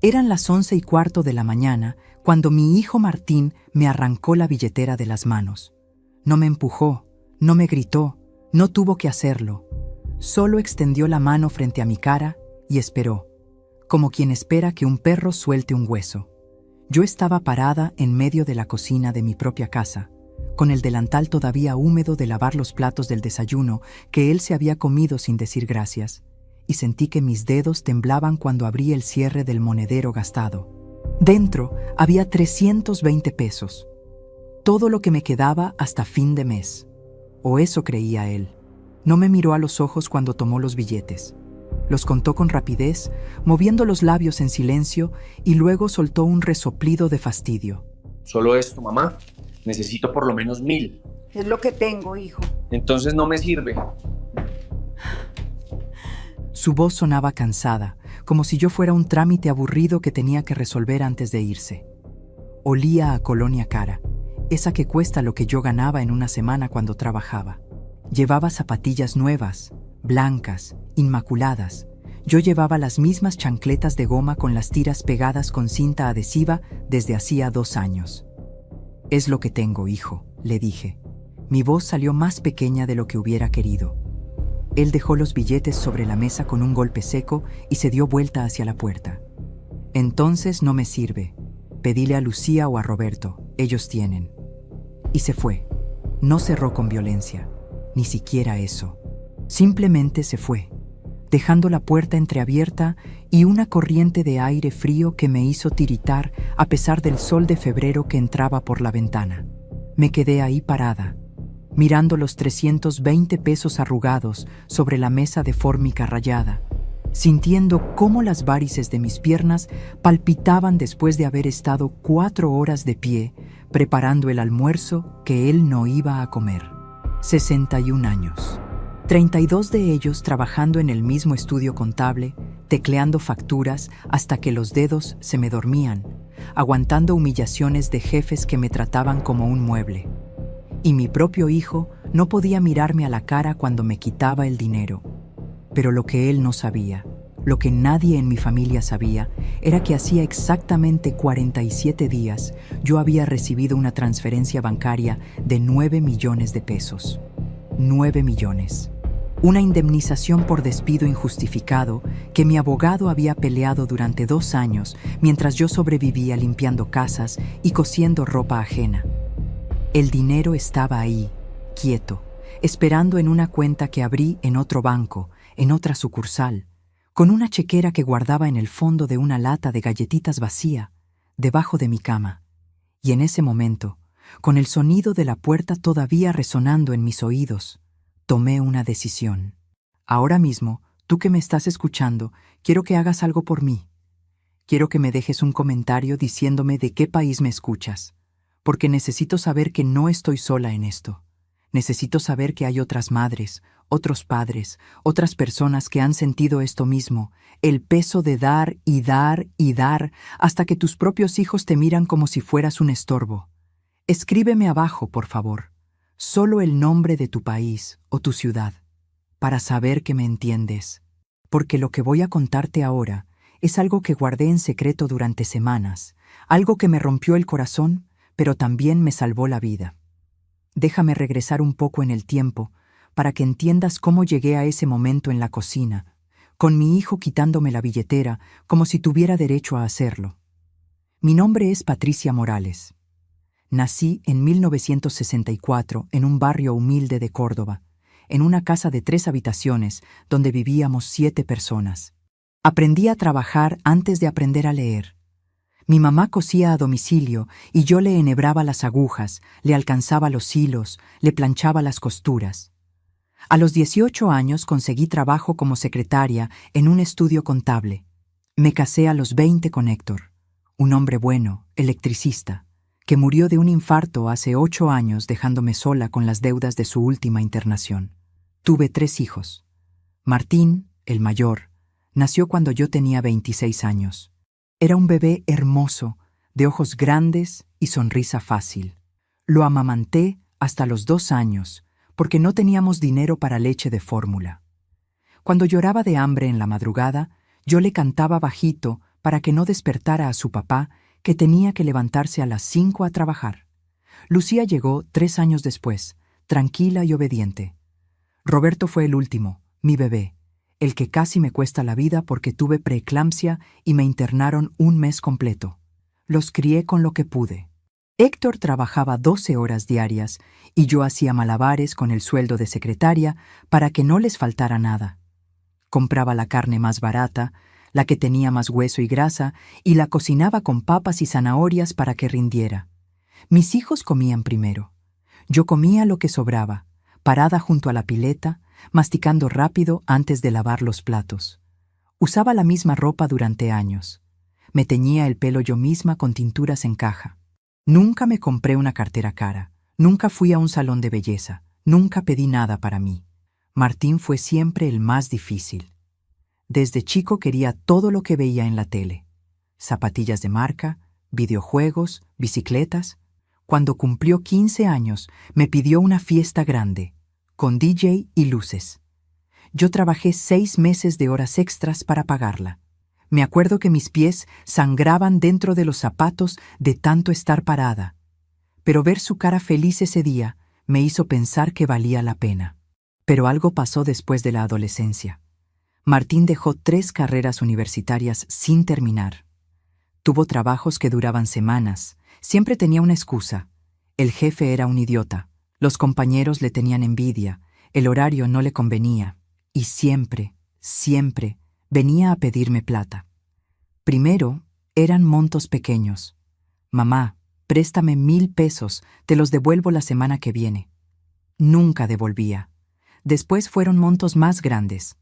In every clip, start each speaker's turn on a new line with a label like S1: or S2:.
S1: Eran las 11:15 de la mañana cuando mi hijo Martín me arrancó la billetera de las manos. No me empujó, no me gritó, no tuvo que hacerlo. Solo extendió la mano frente a mi cara y esperó, como quien espera que un perro suelte un hueso. Yo estaba parada en medio de la cocina de mi propia casa, con el delantal todavía húmedo de lavar los platos del desayuno que él se había comido sin decir gracias, y sentí que mis dedos temblaban cuando abrí el cierre del monedero gastado. Dentro había 320 pesos, todo lo que me quedaba hasta fin de mes. O eso creía él. No me miró a los ojos cuando tomó los billetes. Los contó con rapidez, moviendo los labios en silencio, y luego soltó un resoplido de fastidio.
S2: ¿Solo esto, mamá? Necesito por lo menos 1.000.
S3: Es lo que tengo, hijo.
S2: Entonces no me sirve.
S1: Su voz sonaba cansada, como si yo fuera un trámite aburrido que tenía que resolver antes de irse. Olía a colonia cara, esa que cuesta lo que yo ganaba en una semana cuando trabajaba. Llevaba zapatillas nuevas, blancas, inmaculadas. Yo llevaba las mismas chancletas de goma con las tiras pegadas con cinta adhesiva desde hacía 2 años. «Es lo que tengo, hijo», le dije. Mi voz salió más pequeña de lo que hubiera querido. Él dejó los billetes sobre la mesa con un golpe seco y se dio vuelta hacia la puerta. «Entonces no me sirve. Pedile a Lucía o a Roberto, ellos tienen». Y se fue. No cerró con violencia, ni siquiera eso. Simplemente se fue, dejando la puerta entreabierta y una corriente de aire frío que me hizo tiritar a pesar del sol de febrero que entraba por la ventana. Me quedé ahí parada, mirando los 320 pesos arrugados sobre la mesa de fórmica rayada, sintiendo cómo las varices de mis piernas palpitaban después de haber estado 4 horas de pie preparando el almuerzo que él no iba a comer. 61 años. 32 de ellos trabajando en el mismo estudio contable, tecleando facturas hasta que los dedos se me dormían, aguantando humillaciones de jefes que me trataban como un mueble. Y mi propio hijo no podía mirarme a la cara cuando me quitaba el dinero. Pero lo que él no sabía, lo que nadie en mi familia sabía, era que hacía exactamente 47 días yo había recibido una transferencia bancaria de 9 millones de pesos. 9 millones. Una indemnización por despido injustificado que mi abogado había peleado durante 2 años mientras yo sobrevivía limpiando casas y cosiendo ropa ajena. El dinero estaba ahí, quieto, esperando en una cuenta que abrí en otro banco, en otra sucursal, con una chequera que guardaba en el fondo de una lata de galletitas vacía, debajo de mi cama. Y en ese momento, con el sonido de la puerta todavía resonando en mis oídos, tomé una decisión. Ahora mismo, tú que me estás escuchando, quiero que hagas algo por mí. Quiero que me dejes un comentario diciéndome de qué país me escuchas, porque necesito saber que no estoy sola en esto. Necesito saber que hay otras madres, otros padres, otras personas que han sentido esto mismo, el peso de dar y dar y dar hasta que tus propios hijos te miran como si fueras un estorbo. Escríbeme abajo, por favor, solo el nombre de tu país o tu ciudad, para saber que me entiendes, porque lo que voy a contarte ahora es algo que guardé en secreto durante semanas, algo que me rompió el corazón, pero también me salvó la vida. Déjame regresar un poco en el tiempo para que entiendas cómo llegué a ese momento en la cocina, con mi hijo quitándome la billetera como si tuviera derecho a hacerlo. Mi nombre es Patricia Morales. Nací en 1964 en un barrio humilde de Córdoba, en una casa de 3 habitaciones donde vivíamos 7 personas. Aprendí a trabajar antes de aprender a leer. Mi mamá cosía a domicilio y yo le enhebraba las agujas, le alcanzaba los hilos, le planchaba las costuras. A los 18 años conseguí trabajo como secretaria en un estudio contable. Me casé a los 20 con Héctor, un hombre bueno, electricista, que murió de un infarto hace 8 años dejándome sola con las deudas de su última internación. Tuve 3 hijos. Martín, el mayor, nació cuando yo tenía 26 años. Era un bebé hermoso, de ojos grandes y sonrisa fácil. Lo amamanté hasta los 2 años, porque no teníamos dinero para leche de fórmula. Cuando lloraba de hambre en la madrugada, yo le cantaba bajito para que no despertara a su papá, que tenía que levantarse a las 5 a trabajar. Lucía llegó 3 años después, tranquila y obediente. Roberto fue el último, mi bebé, el que casi me cuesta la vida porque tuve preeclampsia y me internaron 1 mes completo. Los crié con lo que pude. Héctor trabajaba 12 horas diarias y yo hacía malabares con el sueldo de secretaria para que no les faltara nada. Compraba la carne más barata, la que tenía más hueso y grasa, y la cocinaba con papas y zanahorias para que rindiera. Mis hijos comían primero. Yo comía lo que sobraba, parada junto a la pileta, masticando rápido antes de lavar los platos. Usaba la misma ropa durante años. Me teñía el pelo yo misma con tinturas en caja. Nunca me compré una cartera cara. Nunca fui a un salón de belleza. Nunca pedí nada para mí. Martín fue siempre el más difícil. Desde chico quería todo lo que veía en la tele. Zapatillas de marca, videojuegos, bicicletas. Cuando cumplió 15 años, me pidió una fiesta grande, con DJ y luces. Yo trabajé 6 meses de horas extras para pagarla. Me acuerdo que mis pies sangraban dentro de los zapatos de tanto estar parada. Pero ver su cara feliz ese día me hizo pensar que valía la pena. Pero algo pasó después de la adolescencia. Martín dejó 3 carreras universitarias sin terminar. Tuvo trabajos que duraban semanas. Siempre tenía una excusa. El jefe era un idiota. Los compañeros le tenían envidia. El horario no le convenía. Y siempre, siempre, venía a pedirme plata. Primero, eran montos pequeños. Mamá, préstame 1,000 pesos, te los devuelvo la semana que viene. Nunca devolvía. Después fueron montos más grandes.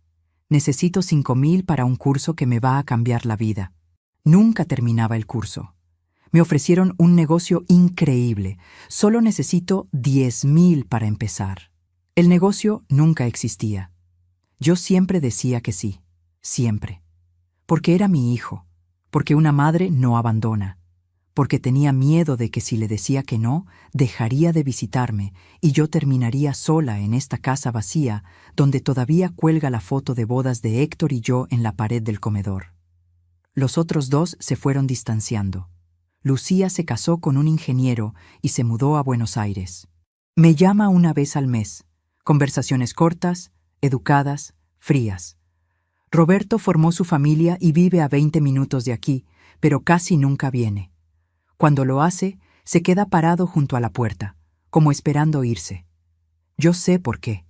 S1: Necesito 5,000 para un curso que me va a cambiar la vida. Nunca terminaba el curso. Me ofrecieron un negocio increíble. Solo necesito 10,000 para empezar. El negocio nunca existía. Yo siempre decía que sí. Siempre. Porque era mi hijo. Porque una madre no abandona. Porque tenía miedo de que si le decía que no, dejaría de visitarme y yo terminaría sola en esta casa vacía donde todavía cuelga la foto de bodas de Héctor y yo en la pared del comedor. Los otros 2 se fueron distanciando. Lucía se casó con un ingeniero y se mudó a Buenos Aires. Me llama una vez al mes. Conversaciones cortas, educadas, frías. Roberto formó su familia y vive a 20 minutos de aquí, pero casi nunca viene. Cuando lo hace, se queda parado junto a la puerta, como esperando irse. Yo sé por qué.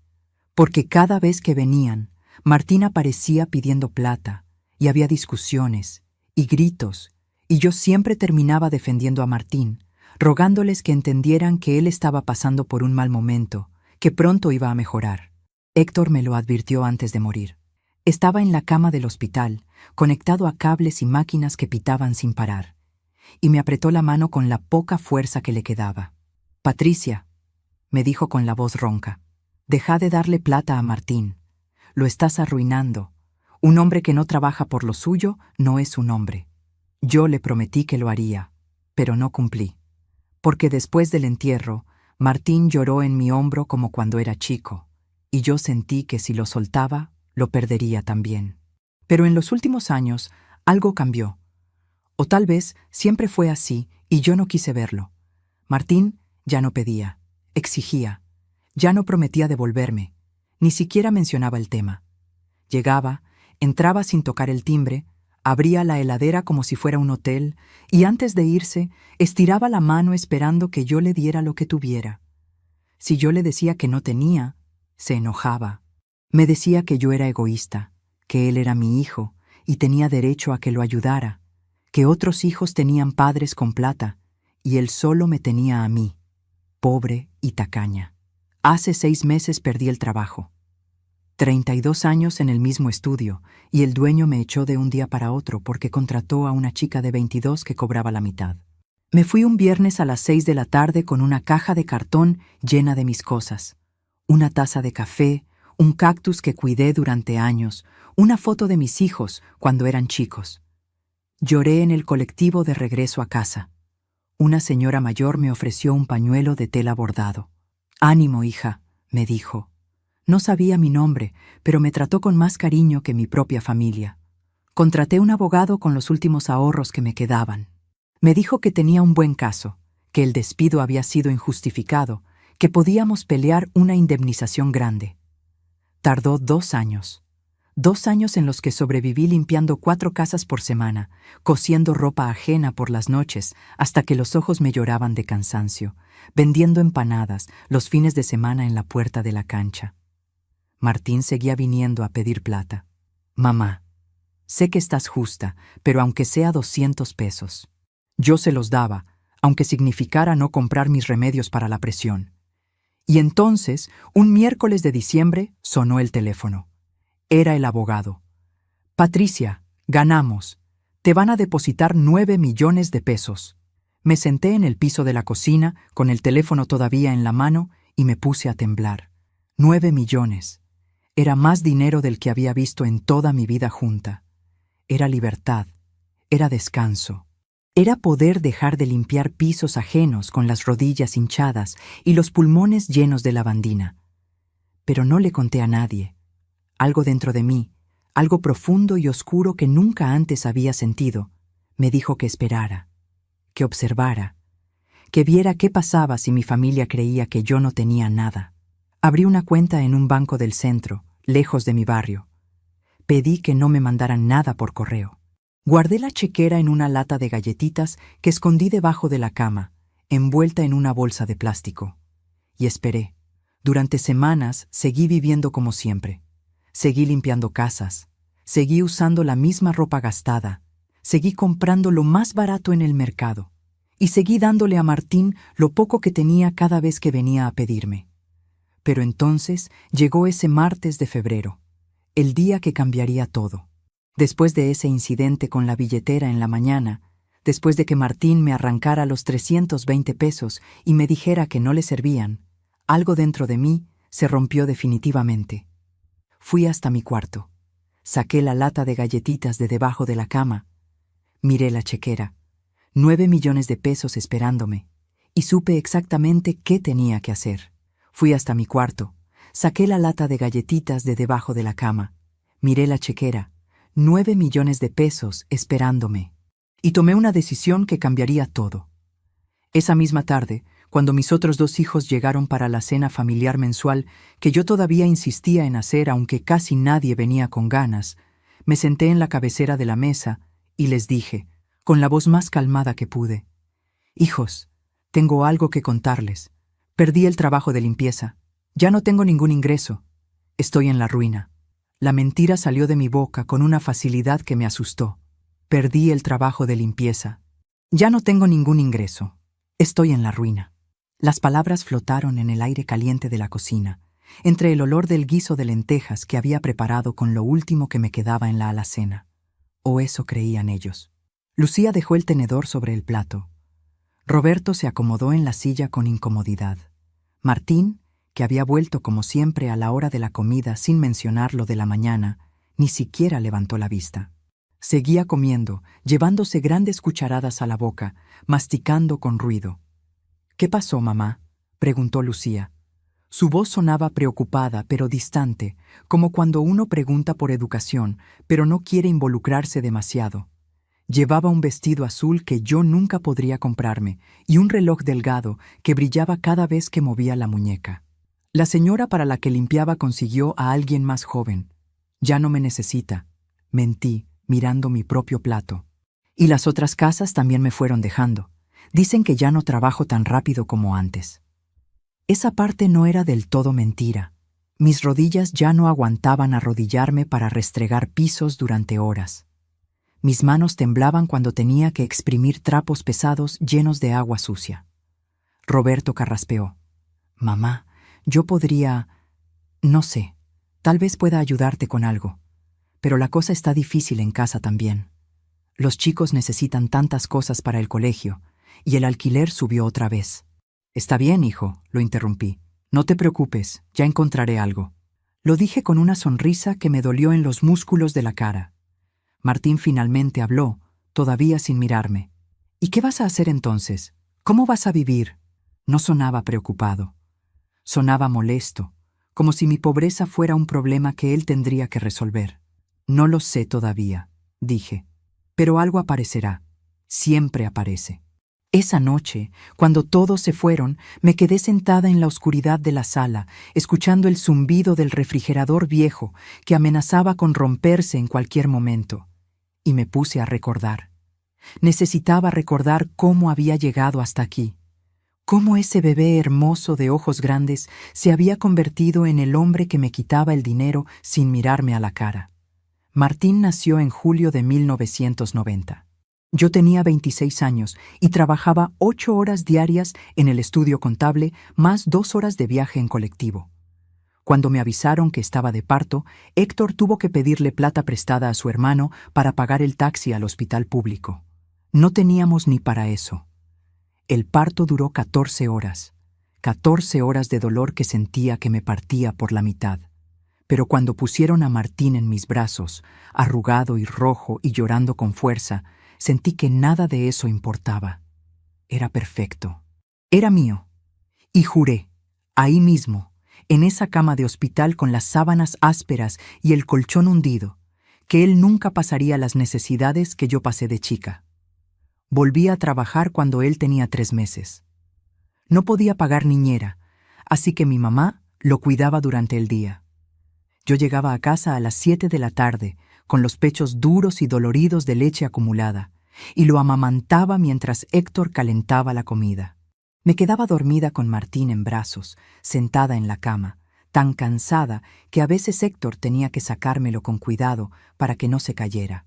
S1: Porque cada vez que venían, Martín aparecía pidiendo plata, y había discusiones, y gritos, y yo siempre terminaba defendiendo a Martín, rogándoles que entendieran que él estaba pasando por un mal momento, que pronto iba a mejorar. Héctor me lo advirtió antes de morir. Estaba en la cama del hospital, conectado a cables y máquinas que pitaban sin parar, y me apretó la mano con la poca fuerza que le quedaba. «Patricia», me dijo con la voz ronca, «deja de darle plata a Martín. Lo estás arruinando. Un hombre que no trabaja por lo suyo no es un hombre». Yo le prometí que lo haría, pero no cumplí. Porque después del entierro, Martín lloró en mi hombro como cuando era chico, y yo sentí que si lo soltaba, lo perdería también. Pero en los últimos años, algo cambió. O tal vez siempre fue así y yo no quise verlo. Martín ya no pedía, exigía, ya no prometía devolverme, ni siquiera mencionaba el tema. Llegaba, entraba sin tocar el timbre, abría la heladera como si fuera un hotel y antes de irse, estiraba la mano esperando que yo le diera lo que tuviera. Si yo le decía que no tenía, se enojaba. Me decía que yo era egoísta, que él era mi hijo y tenía derecho a que lo ayudara, que otros hijos tenían padres con plata y él solo me tenía a mí, pobre y tacaña. Hace 6 meses perdí el trabajo. 32 años en el mismo estudio, y el dueño me echó de un día para otro porque contrató a una chica de 22 que cobraba la mitad. Me fui un viernes a las 6 de la tarde con una caja de cartón llena de mis cosas. Una taza de café, un cactus que cuidé durante años, una foto de mis hijos cuando eran chicos. Lloré en el colectivo de regreso a casa. Una señora mayor me ofreció un pañuelo de tela bordado. «Ánimo, hija», me dijo. No sabía mi nombre, pero me trató con más cariño que mi propia familia. Contraté un abogado con los últimos ahorros que me quedaban. Me dijo que tenía un buen caso, que el despido había sido injustificado, que podíamos pelear una indemnización grande. Tardó 2 años. 2 años en los que sobreviví limpiando 4 casas por semana, cosiendo ropa ajena por las noches hasta que los ojos me lloraban de cansancio, vendiendo empanadas los fines de semana en la puerta de la cancha. Martín seguía viniendo a pedir plata. Mamá, sé que estás justa, pero aunque sea 200 pesos. Yo se los daba, aunque significara no comprar mis remedios para la presión. Y entonces, un miércoles de diciembre, sonó el teléfono. Era el abogado. Patricia, ganamos. Te van a depositar 9 millones de pesos. Me senté en el piso de la cocina, con el teléfono todavía en la mano, y me puse a temblar. 9 millones. Era más dinero del que había visto en toda mi vida junta. Era libertad. Era descanso. Era poder dejar de limpiar pisos ajenos con las rodillas hinchadas y los pulmones llenos de lavandina. Pero no le conté a nadie. Algo dentro de mí, algo profundo y oscuro que nunca antes había sentido, me dijo que esperara, que observara, que viera qué pasaba si mi familia creía que yo no tenía nada. Abrí una cuenta en un banco del centro, lejos de mi barrio. Pedí que no me mandaran nada por correo. Guardé la chequera en una lata de galletitas que escondí debajo de la cama, envuelta en una bolsa de plástico. Y esperé. Durante semanas seguí viviendo como siempre. Seguí limpiando casas. Seguí usando la misma ropa gastada. Seguí comprando lo más barato en el mercado. Y seguí dándole a Martín lo poco que tenía cada vez que venía a pedirme. Pero entonces llegó ese martes de febrero, el día que cambiaría todo. Después de ese incidente con la billetera en la mañana, después de que Martín me arrancara los 320 pesos y me dijera que no le servían, algo dentro de mí se rompió definitivamente. Fui hasta mi cuarto, saqué la lata de galletitas de debajo de la cama, miré la chequera, 9 millones de pesos esperándome, y supe exactamente qué tenía que hacer. Fui hasta mi cuarto, saqué la lata de galletitas de debajo de la cama, miré la chequera, 9 millones de pesos esperándome, y tomé una decisión que cambiaría todo. Esa misma tarde, cuando mis otros 2 hijos llegaron para la cena familiar mensual que yo todavía insistía en hacer aunque casi nadie venía con ganas, me senté en la cabecera de la mesa y les dije, con la voz más calmada que pude: «Hijos, tengo algo que contarles. Perdí el trabajo de limpieza. Ya no tengo ningún ingreso. Estoy en la ruina». La mentira salió de mi boca con una facilidad que me asustó. Perdí el trabajo de limpieza. Ya no tengo ningún ingreso. Estoy en la ruina. Las palabras flotaron en el aire caliente de la cocina, entre el olor del guiso de lentejas que había preparado con lo último que me quedaba en la alacena. O eso creían ellos. Lucía dejó el tenedor sobre el plato. Roberto se acomodó en la silla con incomodidad. Martín, que había vuelto como siempre a la hora de la comida sin mencionar lo de la mañana, ni siquiera levantó la vista. Seguía comiendo, llevándose grandes cucharadas a la boca, masticando con ruido. «¿Qué pasó, mamá?», preguntó Lucía. Su voz sonaba preocupada pero distante, como cuando uno pregunta por educación, pero no quiere involucrarse demasiado. Llevaba un vestido azul que yo nunca podría comprarme y un reloj delgado que brillaba cada vez que movía la muñeca. La señora para la que limpiaba consiguió a alguien más joven. «Ya no me necesita», mentí, mirando mi propio plato. «Y las otras casas también me fueron dejando. Dicen que ya no trabajo tan rápido como antes». Esa parte no era del todo mentira. Mis rodillas ya no aguantaban arrodillarme para restregar pisos durante horas. Mis manos temblaban cuando tenía que exprimir trapos pesados llenos de agua sucia. Roberto carraspeó. «Mamá, yo podría... no sé, tal vez pueda ayudarte con algo. Pero la cosa está difícil en casa también. Los chicos necesitan tantas cosas para el colegio, y el alquiler subió otra vez». «Está bien, hijo», lo interrumpí. «No te preocupes, ya encontraré algo». Lo dije con una sonrisa que me dolió en los músculos de la cara. Martín finalmente habló, todavía sin mirarme. «¿Y qué vas a hacer entonces? ¿Cómo vas a vivir?» No sonaba preocupado. Sonaba molesto, como si mi pobreza fuera un problema que él tendría que resolver. «No lo sé todavía. dije. Pero algo aparecerá. Siempre aparece. Esa noche, cuando todos se fueron, me quedé sentada en la oscuridad de la sala, escuchando el zumbido del refrigerador viejo que amenazaba con romperse en cualquier momento. Y me puse a recordar. Necesitaba recordar cómo había llegado hasta aquí. Cómo ese bebé hermoso de ojos grandes se había convertido en el hombre que me quitaba el dinero sin mirarme a la cara. Martín nació en julio de 1990. Yo tenía 26 años y trabajaba 8 horas diarias en el estudio contable, más 2 horas de viaje en colectivo. Cuando me avisaron que estaba de parto, Héctor tuvo que pedirle plata prestada a su hermano para pagar el taxi al hospital público. No teníamos ni para eso. El parto duró 14 horas. 14 horas de dolor que sentía que me partía por la mitad. Pero cuando pusieron a Martín en mis brazos, arrugado y rojo y llorando con fuerza, sentí que nada de eso importaba. Era perfecto. Era mío. Y juré, ahí mismo, en esa cama de hospital con las sábanas ásperas y el colchón hundido, que él nunca pasaría las necesidades que yo pasé de chica. Volví a trabajar cuando él tenía 3 meses. No podía pagar niñera, así que mi mamá lo cuidaba durante el día. Yo llegaba a casa a las 7 de la tarde, con los pechos duros y doloridos de leche acumulada, y lo amamantaba mientras Héctor calentaba la comida. Me quedaba dormida con Martín en brazos, sentada en la cama, tan cansada que a veces Héctor tenía que sacármelo con cuidado para que no se cayera.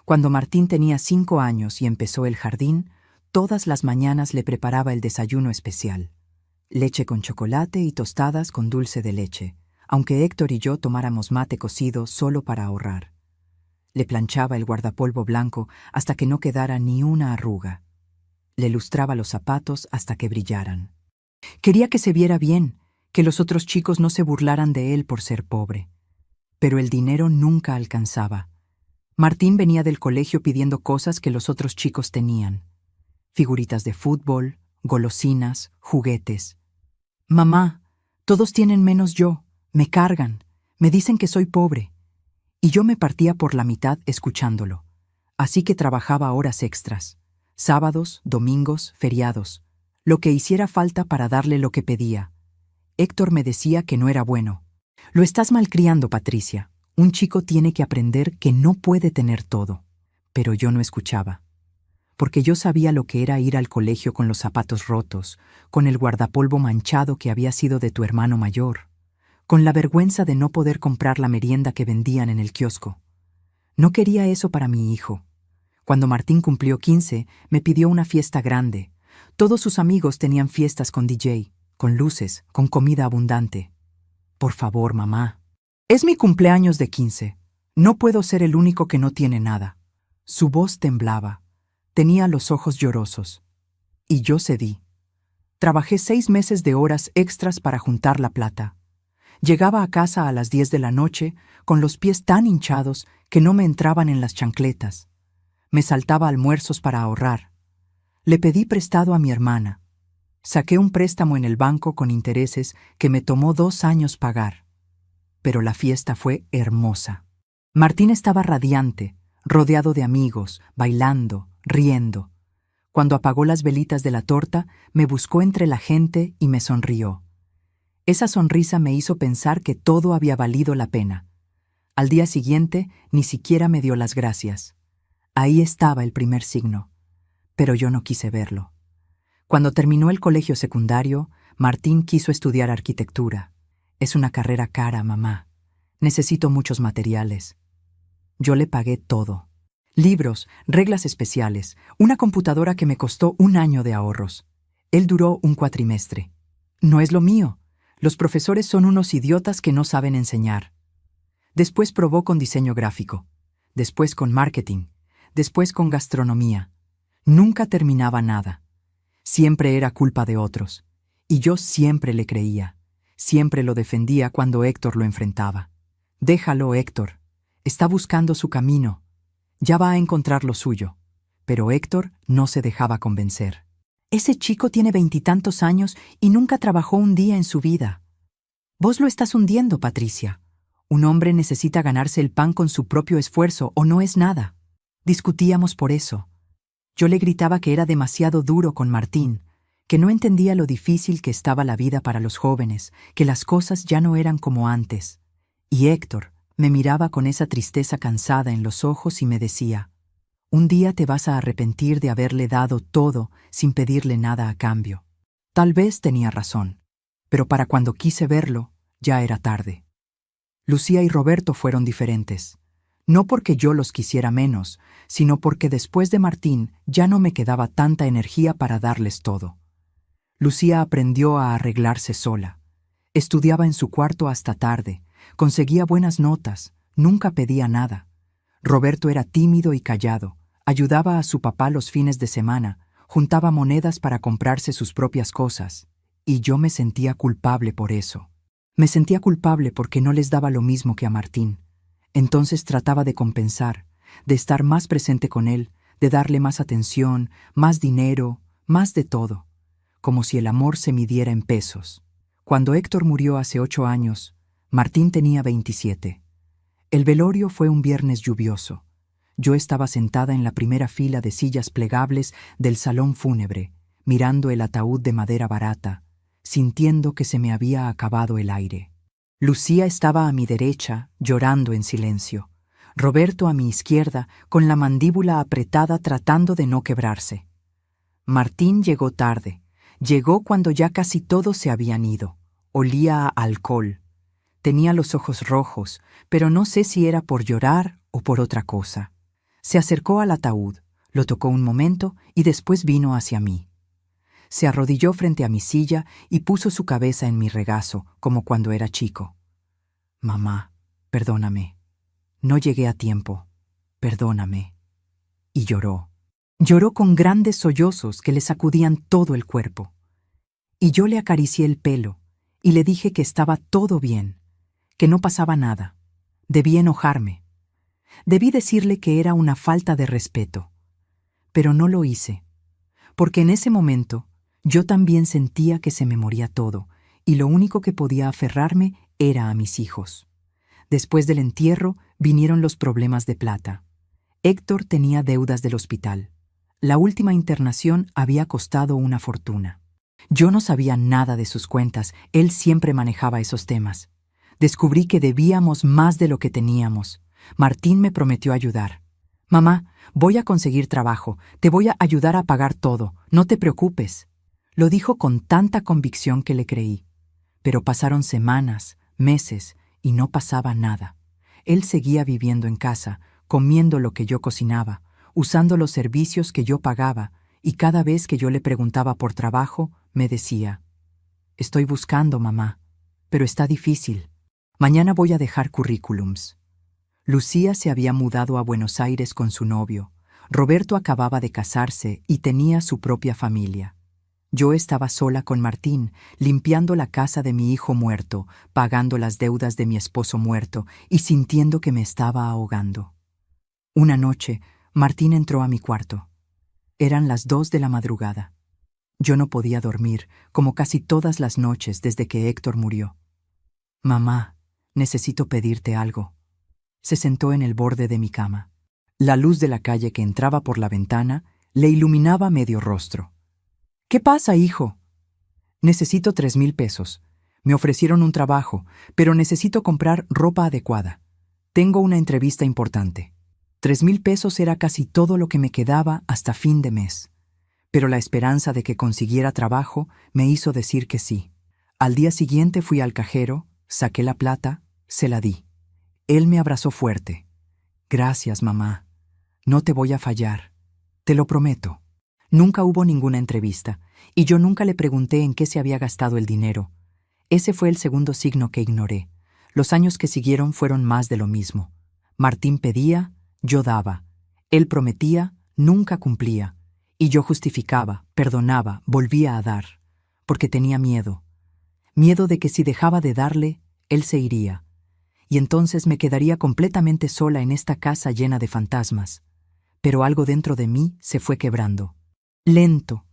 S1: Cuando Martín tenía 5 años y empezó el jardín, todas las mañanas le preparaba el desayuno especial. Leche con chocolate y tostadas con dulce de leche, aunque Héctor y yo tomáramos mate cocido solo para ahorrar. Le planchaba el guardapolvo blanco hasta que no quedara ni una arruga. Le lustraba los zapatos hasta que brillaran. Quería que se viera bien, que los otros chicos no se burlaran de él por ser pobre. Pero el dinero nunca alcanzaba. Martín venía del colegio pidiendo cosas que los otros chicos tenían. Figuritas de fútbol, golosinas, juguetes. «Mamá, todos tienen menos yo. Me cargan, me dicen que soy pobre». Y yo me partía por la mitad escuchándolo. Así que trabajaba horas extras, sábados, domingos, feriados, lo que hiciera falta para darle lo que pedía. Héctor me decía que no era bueno. «Lo estás malcriando, Patricia. Un chico tiene que aprender que no puede tener todo». Pero yo no escuchaba. Porque yo sabía lo que era ir al colegio con los zapatos rotos, con el guardapolvo manchado que había sido de tu hermano mayor, con la vergüenza de no poder comprar la merienda que vendían en el kiosco. No quería eso para mi hijo. Cuando Martín cumplió 15, me pidió una fiesta grande. Todos sus amigos tenían fiestas con DJ, con luces, con comida abundante. «Por favor, mamá. Es mi cumpleaños de 15. No puedo ser el único que no tiene nada». Su voz temblaba. Tenía los ojos llorosos. Y yo cedí. Trabajé 6 meses de horas extras para juntar la plata. Llegaba a casa a las 10 de la noche con los pies tan hinchados que no me entraban en las chancletas. Me saltaba almuerzos para ahorrar. Le pedí prestado a mi hermana. Saqué un préstamo en el banco con intereses que me tomó 2 años pagar. Pero la fiesta fue hermosa. Martín estaba radiante, rodeado de amigos, bailando, riendo. Cuando apagó las velitas de la torta, me buscó entre la gente y me sonrió. Esa sonrisa me hizo pensar que todo había valido la pena. Al día siguiente, ni siquiera me dio las gracias. Ahí estaba el primer signo. Pero yo no quise verlo. Cuando terminó el colegio secundario, Martín quiso estudiar arquitectura. «Es una carrera cara, mamá. Necesito muchos materiales». Yo le pagué todo. Libros, reglas especiales, una computadora que me costó 1 año de ahorros. Él duró un cuatrimestre. No es lo mío. Los profesores son unos idiotas que no saben enseñar. Después probó con diseño gráfico, después con marketing, después con gastronomía. Nunca terminaba nada. Siempre era culpa de otros. Y yo siempre le creía. Siempre lo defendía cuando Héctor lo enfrentaba. «Déjalo, Héctor. Está buscando su camino. Ya va a encontrar lo suyo». Pero Héctor no se dejaba convencer. «Ese chico tiene 20 y tantos años y nunca trabajó un día en su vida. Vos lo estás hundiendo, Patricia. Un hombre necesita ganarse el pan con su propio esfuerzo o no es nada. Discutíamos por eso. Yo le gritaba que era demasiado duro con Martín, que no entendía lo difícil que estaba la vida para los jóvenes, que las cosas ya no eran como antes. Y Héctor me miraba con esa tristeza cansada en los ojos y me decía: un día te vas a arrepentir de haberle dado todo sin pedirle nada a cambio. Tal vez tenía razón, pero para cuando quise verlo, ya era tarde. Lucía y Roberto fueron diferentes. No porque yo los quisiera menos, sino porque después de Martín ya no me quedaba tanta energía para darles todo. Lucía aprendió a arreglarse sola. Estudiaba en su cuarto hasta tarde, conseguía buenas notas, nunca pedía nada. Roberto era tímido y callado, ayudaba a su papá los fines de semana, juntaba monedas para comprarse sus propias cosas, y yo me sentía culpable por eso. Me sentía culpable porque no les daba lo mismo que a Martín. Entonces trataba de compensar, de estar más presente con él, de darle más atención, más dinero, más de todo, como si el amor se midiera en pesos. Cuando Héctor murió hace 8 años, Martín tenía 27. El velorio fue un viernes lluvioso. Yo estaba sentada en la primera fila de sillas plegables del salón fúnebre, mirando el ataúd de madera barata, sintiendo que se me había acabado el aire. Lucía estaba a mi derecha, llorando en silencio. Roberto a mi izquierda, con la mandíbula apretada tratando de no quebrarse. Martín llegó tarde. Llegó cuando ya casi todos se habían ido. Olía a alcohol. Tenía los ojos rojos, pero no sé si era por llorar o por otra cosa. Se acercó al ataúd, lo tocó un momento y después vino hacia mí. Se arrodilló frente a mi silla y puso su cabeza en mi regazo, como cuando era chico. «Mamá, perdóname. No llegué a tiempo. Perdóname». Y lloró. Lloró con grandes sollozos que le sacudían todo el cuerpo. Y yo le acaricié el pelo y le dije que estaba todo bien, que no pasaba nada. Debí enojarme. Debí decirle que era una falta de respeto. Pero no lo hice, porque en ese momento yo también sentía que se me moría todo, y lo único que podía aferrarme era a mis hijos. Después del entierro vinieron los problemas de plata. Héctor tenía deudas del hospital. La última internación había costado una fortuna. Yo no sabía nada de sus cuentas, él siempre manejaba esos temas. Descubrí que debíamos más de lo que teníamos. Martín me prometió ayudar. «Mamá, voy a conseguir trabajo, te voy a ayudar a pagar todo, no te preocupes». Lo dijo con tanta convicción que le creí. Pero pasaron semanas, meses, y no pasaba nada. Él seguía viviendo en casa, comiendo lo que yo cocinaba, usando los servicios que yo pagaba, y cada vez que yo le preguntaba por trabajo, me decía: «Estoy buscando, mamá, pero está difícil. Mañana voy a dejar currículums». Lucía se había mudado a Buenos Aires con su novio. Roberto acababa de casarse y tenía su propia familia. Yo estaba sola con Martín, limpiando la casa de mi hijo muerto, pagando las deudas de mi esposo muerto y sintiendo que me estaba ahogando. Una noche, Martín entró a mi cuarto. Eran las 2 de la madrugada. Yo no podía dormir, como casi todas las noches desde que Héctor murió. «Mamá, necesito pedirte algo». Se sentó en el borde de mi cama. La luz de la calle que entraba por la ventana le iluminaba medio rostro. «¿Qué pasa, hijo?» «Necesito 3,000 pesos. Me ofrecieron un trabajo, pero necesito comprar ropa adecuada. Tengo una entrevista importante». 3,000 pesos era casi todo lo que me quedaba hasta fin de mes. Pero la esperanza de que consiguiera trabajo me hizo decir que sí. Al día siguiente fui al cajero, saqué la plata, se la di. Él me abrazó fuerte. «Gracias, mamá. No te voy a fallar. Te lo prometo». Nunca hubo ninguna entrevista, y yo nunca le pregunté en qué se había gastado el dinero. Ese fue el segundo signo que ignoré. Los años que siguieron fueron más de lo mismo. Martín pedía, yo daba. Él prometía, nunca cumplía. Y yo justificaba, perdonaba, volvía a dar. Porque tenía miedo. Miedo de que si dejaba de darle, él se iría. Y entonces me quedaría completamente sola en esta casa llena de fantasmas. Pero algo dentro de mí se fue quebrando. Lento,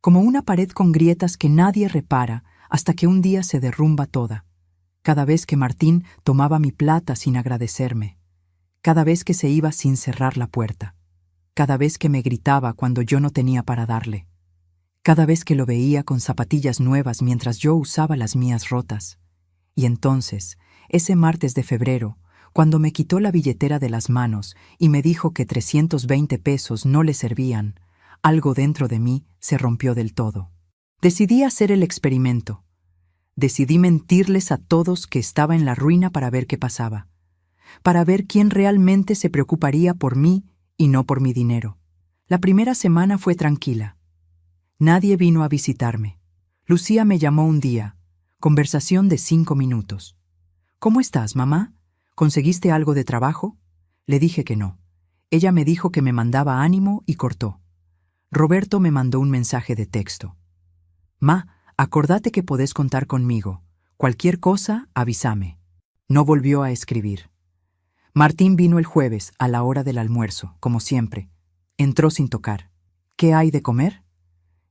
S1: como una pared con grietas que nadie repara hasta que un día se derrumba toda. Cada vez que Martín tomaba mi plata sin agradecerme, cada vez que se iba sin cerrar la puerta, cada vez que me gritaba cuando yo no tenía para darle, cada vez que lo veía con zapatillas nuevas mientras yo usaba las mías rotas. Y entonces, ese martes de febrero, cuando me quitó la billetera de las manos y me dijo que 320 pesos no le servían, algo dentro de mí se rompió del todo. Decidí hacer el experimento. Decidí mentirles a todos que estaba en la ruina para ver qué pasaba, para ver quién realmente se preocuparía por mí y no por mi dinero. La primera semana fue tranquila. Nadie vino a visitarme. Lucía me llamó un día. Conversación de 5 minutos. ¿Cómo estás, mamá? ¿Conseguiste algo de trabajo? Le dije que no. Ella me dijo que me mandaba ánimo y cortó. Roberto me mandó un mensaje de texto. Ma, acordate que podés contar conmigo. Cualquier cosa, avísame. No volvió a escribir. Martín vino el jueves, a la hora del almuerzo, como siempre. Entró sin tocar. ¿Qué hay de comer?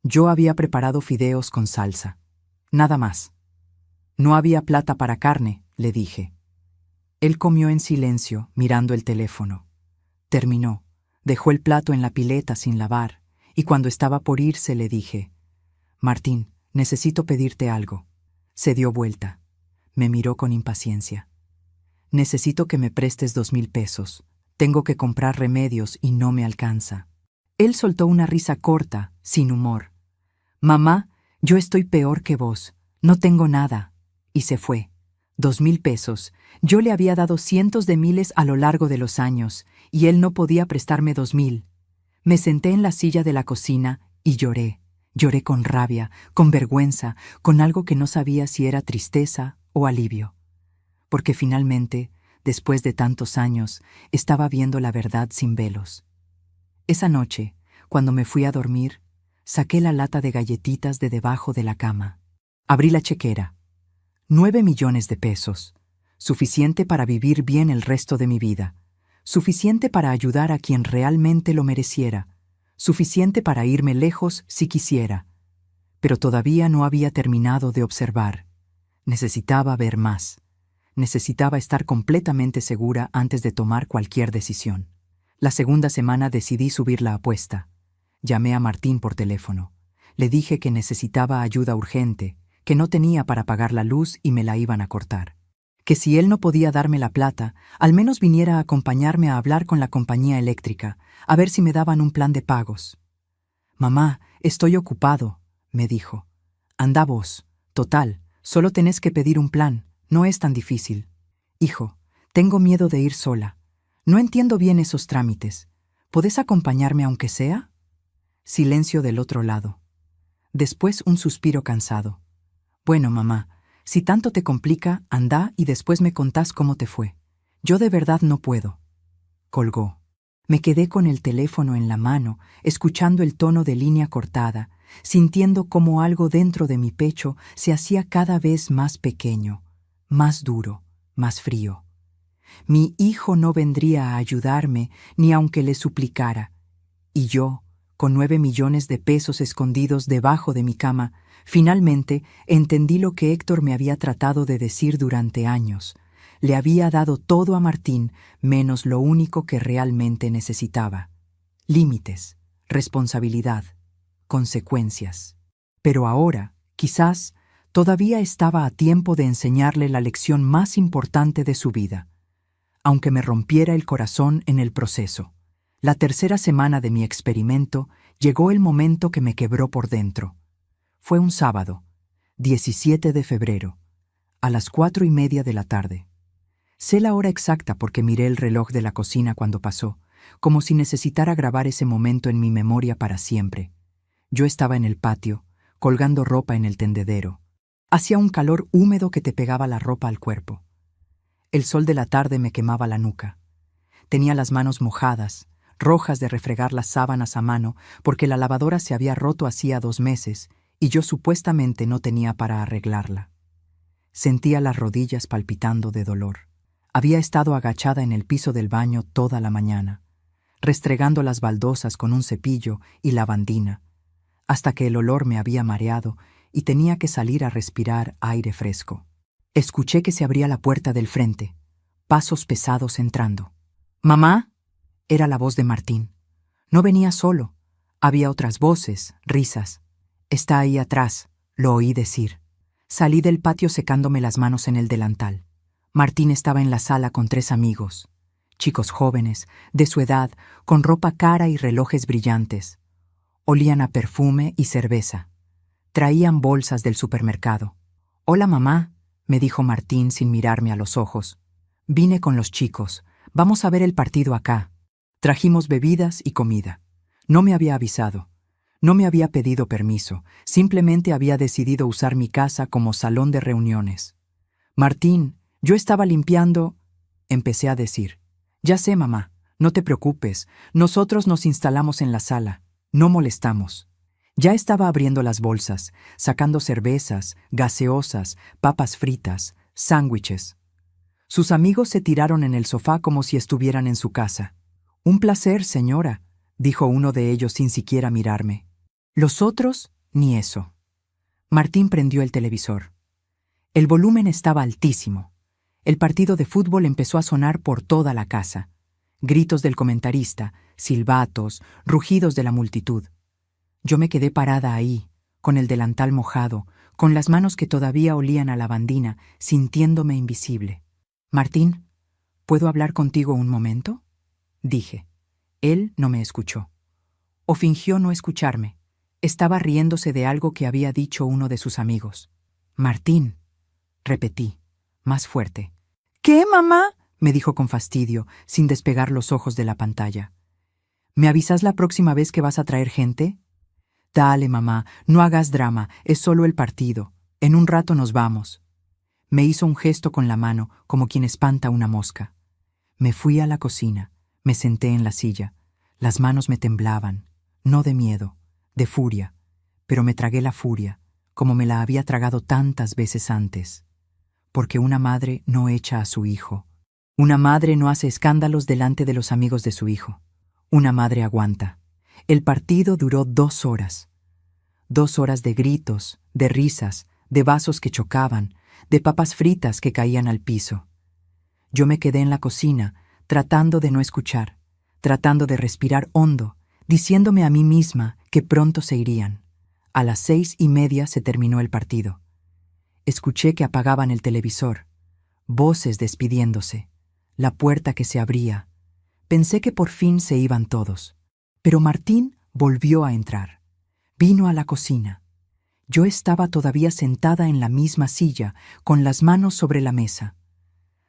S1: Yo había preparado fideos con salsa. Nada más. No había plata para carne, le dije. Él comió en silencio, mirando el teléfono. Terminó, dejó el plato en la pileta sin lavar, y cuando estaba por irse le dije, Martín, necesito pedirte algo. Se dio vuelta. Me miró con impaciencia. Necesito que me prestes 2,000 pesos. Tengo que comprar remedios y no me alcanza. Él soltó una risa corta, sin humor. Mamá, yo estoy peor que vos. No tengo nada. Y se fue. 2,000 pesos. Yo le había dado cientos de miles a lo largo de los años, y él no podía prestarme 2,000. Me senté en la silla de la cocina y lloré. Lloré con rabia, con vergüenza, con algo que no sabía si era tristeza o alivio. Porque finalmente, después de tantos años, estaba viendo la verdad sin velos. Esa noche, cuando me fui a dormir, saqué la lata de galletitas de debajo de la cama. Abrí la chequera. 9 millones de pesos. Suficiente para vivir bien el resto de mi vida. Suficiente para ayudar a quien realmente lo mereciera. Suficiente para irme lejos si quisiera. Pero todavía no había terminado de observar. Necesitaba ver más. Necesitaba estar completamente segura antes de tomar cualquier decisión. La segunda semana decidí subir la apuesta. Llamé a Martín por teléfono. Le dije que necesitaba ayuda urgente, que no tenía para pagar la luz y me la iban a cortar. Que si él no podía darme la plata, al menos viniera a acompañarme a hablar con la compañía eléctrica, a ver si me daban un plan de pagos. Mamá, estoy ocupado, me dijo. Anda vos. Total, solo tenés que pedir un plan, no es tan difícil. Hijo, tengo miedo de ir sola. No entiendo bien esos trámites. ¿Podés acompañarme aunque sea? Silencio del otro lado. Después un suspiro cansado. Bueno, mamá, si tanto te complica, anda y después me contás cómo te fue. Yo de verdad no puedo. Colgó. Me quedé con el teléfono en la mano, escuchando el tono de línea cortada, sintiendo cómo algo dentro de mi pecho se hacía cada vez más pequeño, más duro, más frío. Mi hijo no vendría a ayudarme ni aunque le suplicara. Y yo, con 9 millones de pesos escondidos debajo de mi cama, finalmente entendí lo que Héctor me había tratado de decir durante años. Le había dado todo a Martín, menos lo único que realmente necesitaba. Límites, responsabilidad, consecuencias. Pero ahora, quizás, todavía estaba a tiempo de enseñarle la lección más importante de su vida, aunque me rompiera el corazón en el proceso. La tercera semana de mi experimento llegó el momento que me quebró por dentro. Fue un sábado, 17 de febrero, a las 4:30 de la tarde. Sé la hora exacta porque miré el reloj de la cocina cuando pasó, como si necesitara grabar ese momento en mi memoria para siempre. Yo estaba en el patio, colgando ropa en el tendedero. Hacía un calor húmedo que te pegaba la ropa al cuerpo. El sol de la tarde me quemaba la nuca. Tenía las manos mojadas, rojas de refregar las sábanas a mano porque la lavadora se había roto hacía 2 meses y yo supuestamente no tenía para arreglarla. Sentía las rodillas palpitando de dolor. Había estado agachada en el piso del baño toda la mañana, restregando las baldosas con un cepillo y lavandina, hasta que el olor me había mareado y tenía que salir a respirar aire fresco. Escuché que se abría la puerta del frente, pasos pesados entrando. «¡Mamá!», era la voz de Martín. No venía solo. Había otras voces, risas. «Está ahí atrás», lo oí decir. Salí del patio secándome las manos en el delantal. Martín estaba en la sala con 3 amigos. Chicos jóvenes, de su edad, con ropa cara y relojes brillantes. Olían a perfume y cerveza. Traían bolsas del supermercado. «Hola, mamá», me dijo Martín sin mirarme a los ojos. «Vine con los chicos. Vamos a ver el partido acá». Trajimos bebidas y comida. No me había avisado. No me había pedido permiso. Simplemente había decidido usar mi casa como salón de reuniones. «Martín, yo estaba limpiando», empecé a decir. «Ya sé, mamá. No te preocupes. Nosotros nos instalamos en la sala. No molestamos». Ya estaba abriendo las bolsas, sacando cervezas, gaseosas, papas fritas, sándwiches. Sus amigos se tiraron en el sofá como si estuvieran en su casa. «Un placer, señora», dijo uno de ellos sin siquiera mirarme. Los otros, ni eso. Martín prendió el televisor. El volumen estaba altísimo. El partido de fútbol empezó a sonar por toda la casa. Gritos del comentarista, silbatos, rugidos de la multitud. Yo me quedé parada ahí, con el delantal mojado, con las manos que todavía olían a lavandina, sintiéndome invisible. «Martín, ¿puedo hablar contigo un momento?», dije. Él no me escuchó. O fingió no escucharme. Estaba riéndose de algo que había dicho uno de sus amigos. «Martín», repetí, más fuerte. «¿Qué, mamá?», me dijo con fastidio, sin despegar los ojos de la pantalla. «¿Me avisas la próxima vez que vas a traer gente?». «Dale, mamá, no hagas drama, es solo el partido. En un rato nos vamos». Me hizo un gesto con la mano, como quien espanta una mosca. Me fui a la cocina, me senté en la silla. Las manos me temblaban, no de miedo, de furia, pero me tragué la furia, como me la había tragado tantas veces antes. Porque una madre no echa a su hijo. Una madre no hace escándalos delante de los amigos de su hijo. Una madre aguanta. El partido duró 2 horas. 2 horas de gritos, de risas, de vasos que chocaban, de papas fritas que caían al piso. Yo me quedé en la cocina, tratando de no escuchar, tratando de respirar hondo, diciéndome a mí misma que pronto se irían. A las 6:30 se terminó el partido. Escuché que apagaban el televisor, voces despidiéndose, la puerta que se abría. Pensé que por fin se iban todos. Pero Martín volvió a entrar. Vino a la cocina. Yo estaba todavía sentada en la misma silla, con las manos sobre la mesa.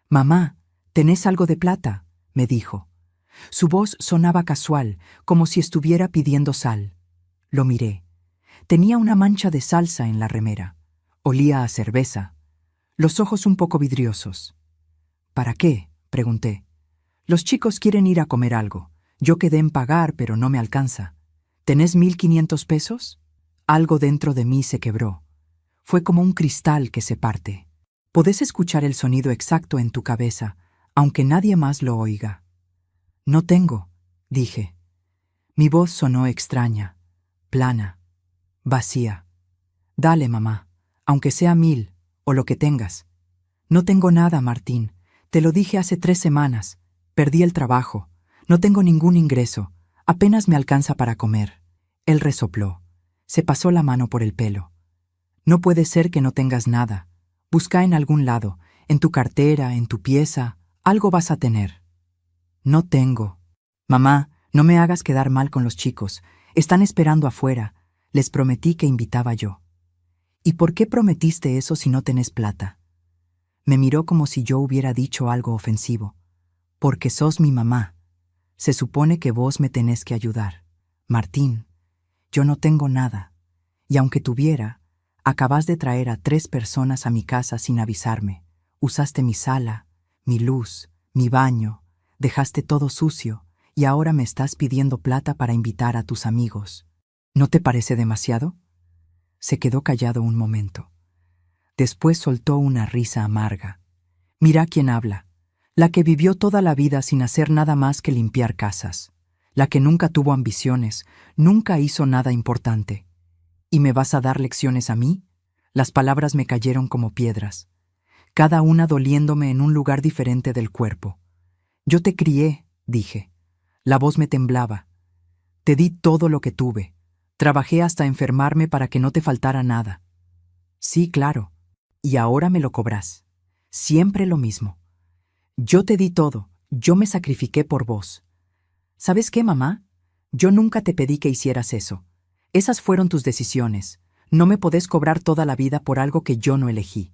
S1: «Mamá, ¿tenés algo de plata?», me dijo. Su voz sonaba casual, como si estuviera pidiendo sal. Lo miré. Tenía una mancha de salsa en la remera. Olía a cerveza. Los ojos un poco vidriosos. «¿Para qué?», pregunté. «Los chicos quieren ir a comer algo. Yo quedé en pagar, pero no me alcanza. ¿Tenés 1.500 pesos?» Algo dentro de mí se quebró. Fue como un cristal que se parte. Podés escuchar el sonido exacto en tu cabeza, aunque nadie más lo oiga. «No tengo», dije. Mi voz sonó extraña, plana, vacía. «Dale, mamá, aunque sea 1.000, o lo que tengas». «No tengo nada, Martín. Te lo dije hace 3 semanas. Perdí el trabajo. No tengo ningún ingreso. Apenas me alcanza para comer». Él resopló. Se pasó la mano por el pelo. «No puede ser que no tengas nada. Busca en algún lado, en tu cartera, en tu pieza. Algo vas a tener». «No tengo». «Mamá, no me hagas quedar mal con los chicos. Están esperando afuera. Les prometí que invitaba yo». «¿Y por qué prometiste eso si no tenés plata?». Me miró como si yo hubiera dicho algo ofensivo. «Porque sos mi mamá. Se supone que vos me tenés que ayudar. Martín, yo no tengo nada. Y aunque tuviera, acabás de traer a 3 personas a mi casa sin avisarme. Usaste mi sala, mi luz, mi baño, dejaste todo sucio y ahora me estás pidiendo plata para invitar a tus amigos. ¿No te parece demasiado?». Se quedó callado un momento. Después soltó una risa amarga. «Mira quién habla. La que vivió toda la vida sin hacer nada más que limpiar casas. La que nunca tuvo ambiciones, nunca hizo nada importante. ¿Y me vas a dar lecciones a mí?». Las palabras me cayeron como piedras. cada una doliéndome en un lugar diferente del cuerpo. Yo te crié, dije. La voz me temblaba. Te di todo lo que tuve. Trabajé hasta enfermarme para que no te faltara nada. Sí, claro. Y ahora me lo cobras. Siempre lo mismo. Yo te di todo. Yo me sacrifiqué por vos. ¿Sabes qué, mamá? Yo nunca te pedí que hicieras eso. Esas fueron tus decisiones. No me podés cobrar toda la vida por algo que yo no elegí.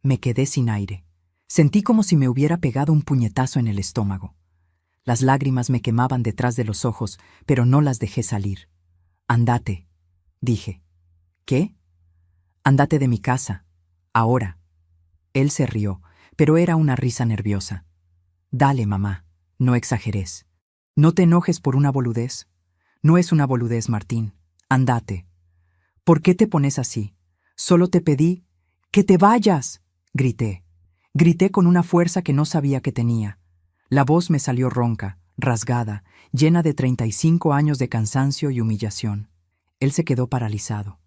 S1: Me quedé sin aire. Sentí como si me hubiera pegado un puñetazo en el estómago. Las lágrimas me quemaban detrás de los ojos, pero no las dejé salir. Andate, dije. ¿Qué? Andate de mi casa. Ahora. Él se rió, pero era una risa nerviosa. Dale, mamá, no exageres. No te enojes por una boludez. No es una boludez, Martín. Andate. ¿Por qué te pones así? Solo te pedí ¡que te vayas!, grité. Grité con una fuerza que no sabía que tenía. La voz me salió ronca, rasgada, llena de 35 años de cansancio y humillación. Él se quedó paralizado.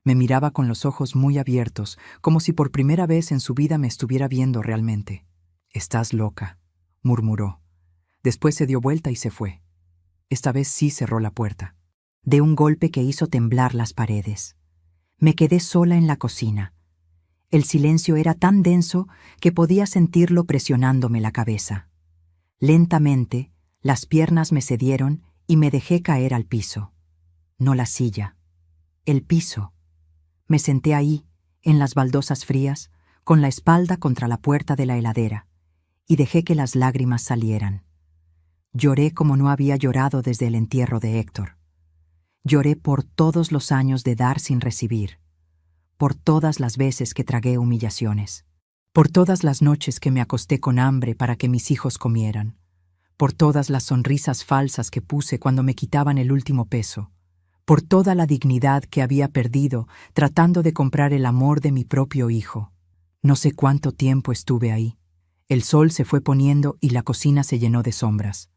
S1: Me miraba con los ojos muy abiertos, como si por primera vez en su vida me estuviera viendo realmente. «Estás loca», murmuró. Después se dio vuelta y se fue. Esta vez sí cerró la puerta.
S3: De un golpe que hizo temblar las paredes. Me quedé sola en la cocina. El silencio era tan denso que podía sentirlo presionándome la cabeza. Lentamente, las piernas me cedieron y me dejé caer al piso. No la silla, el piso. Me senté ahí, en las baldosas frías, con la espalda contra la puerta de la heladera, y dejé que las lágrimas salieran. Lloré como no había llorado desde el entierro de Héctor. Lloré por todos los años de dar sin recibir, por todas las veces que tragué humillaciones, por todas las noches que me acosté con hambre para que mis hijos comieran, por todas las sonrisas falsas que puse cuando me quitaban el último peso, por toda la dignidad que había perdido tratando de comprar el amor de mi propio hijo. No sé cuánto tiempo estuve ahí. El sol se fue poniendo y la cocina se llenó de sombras.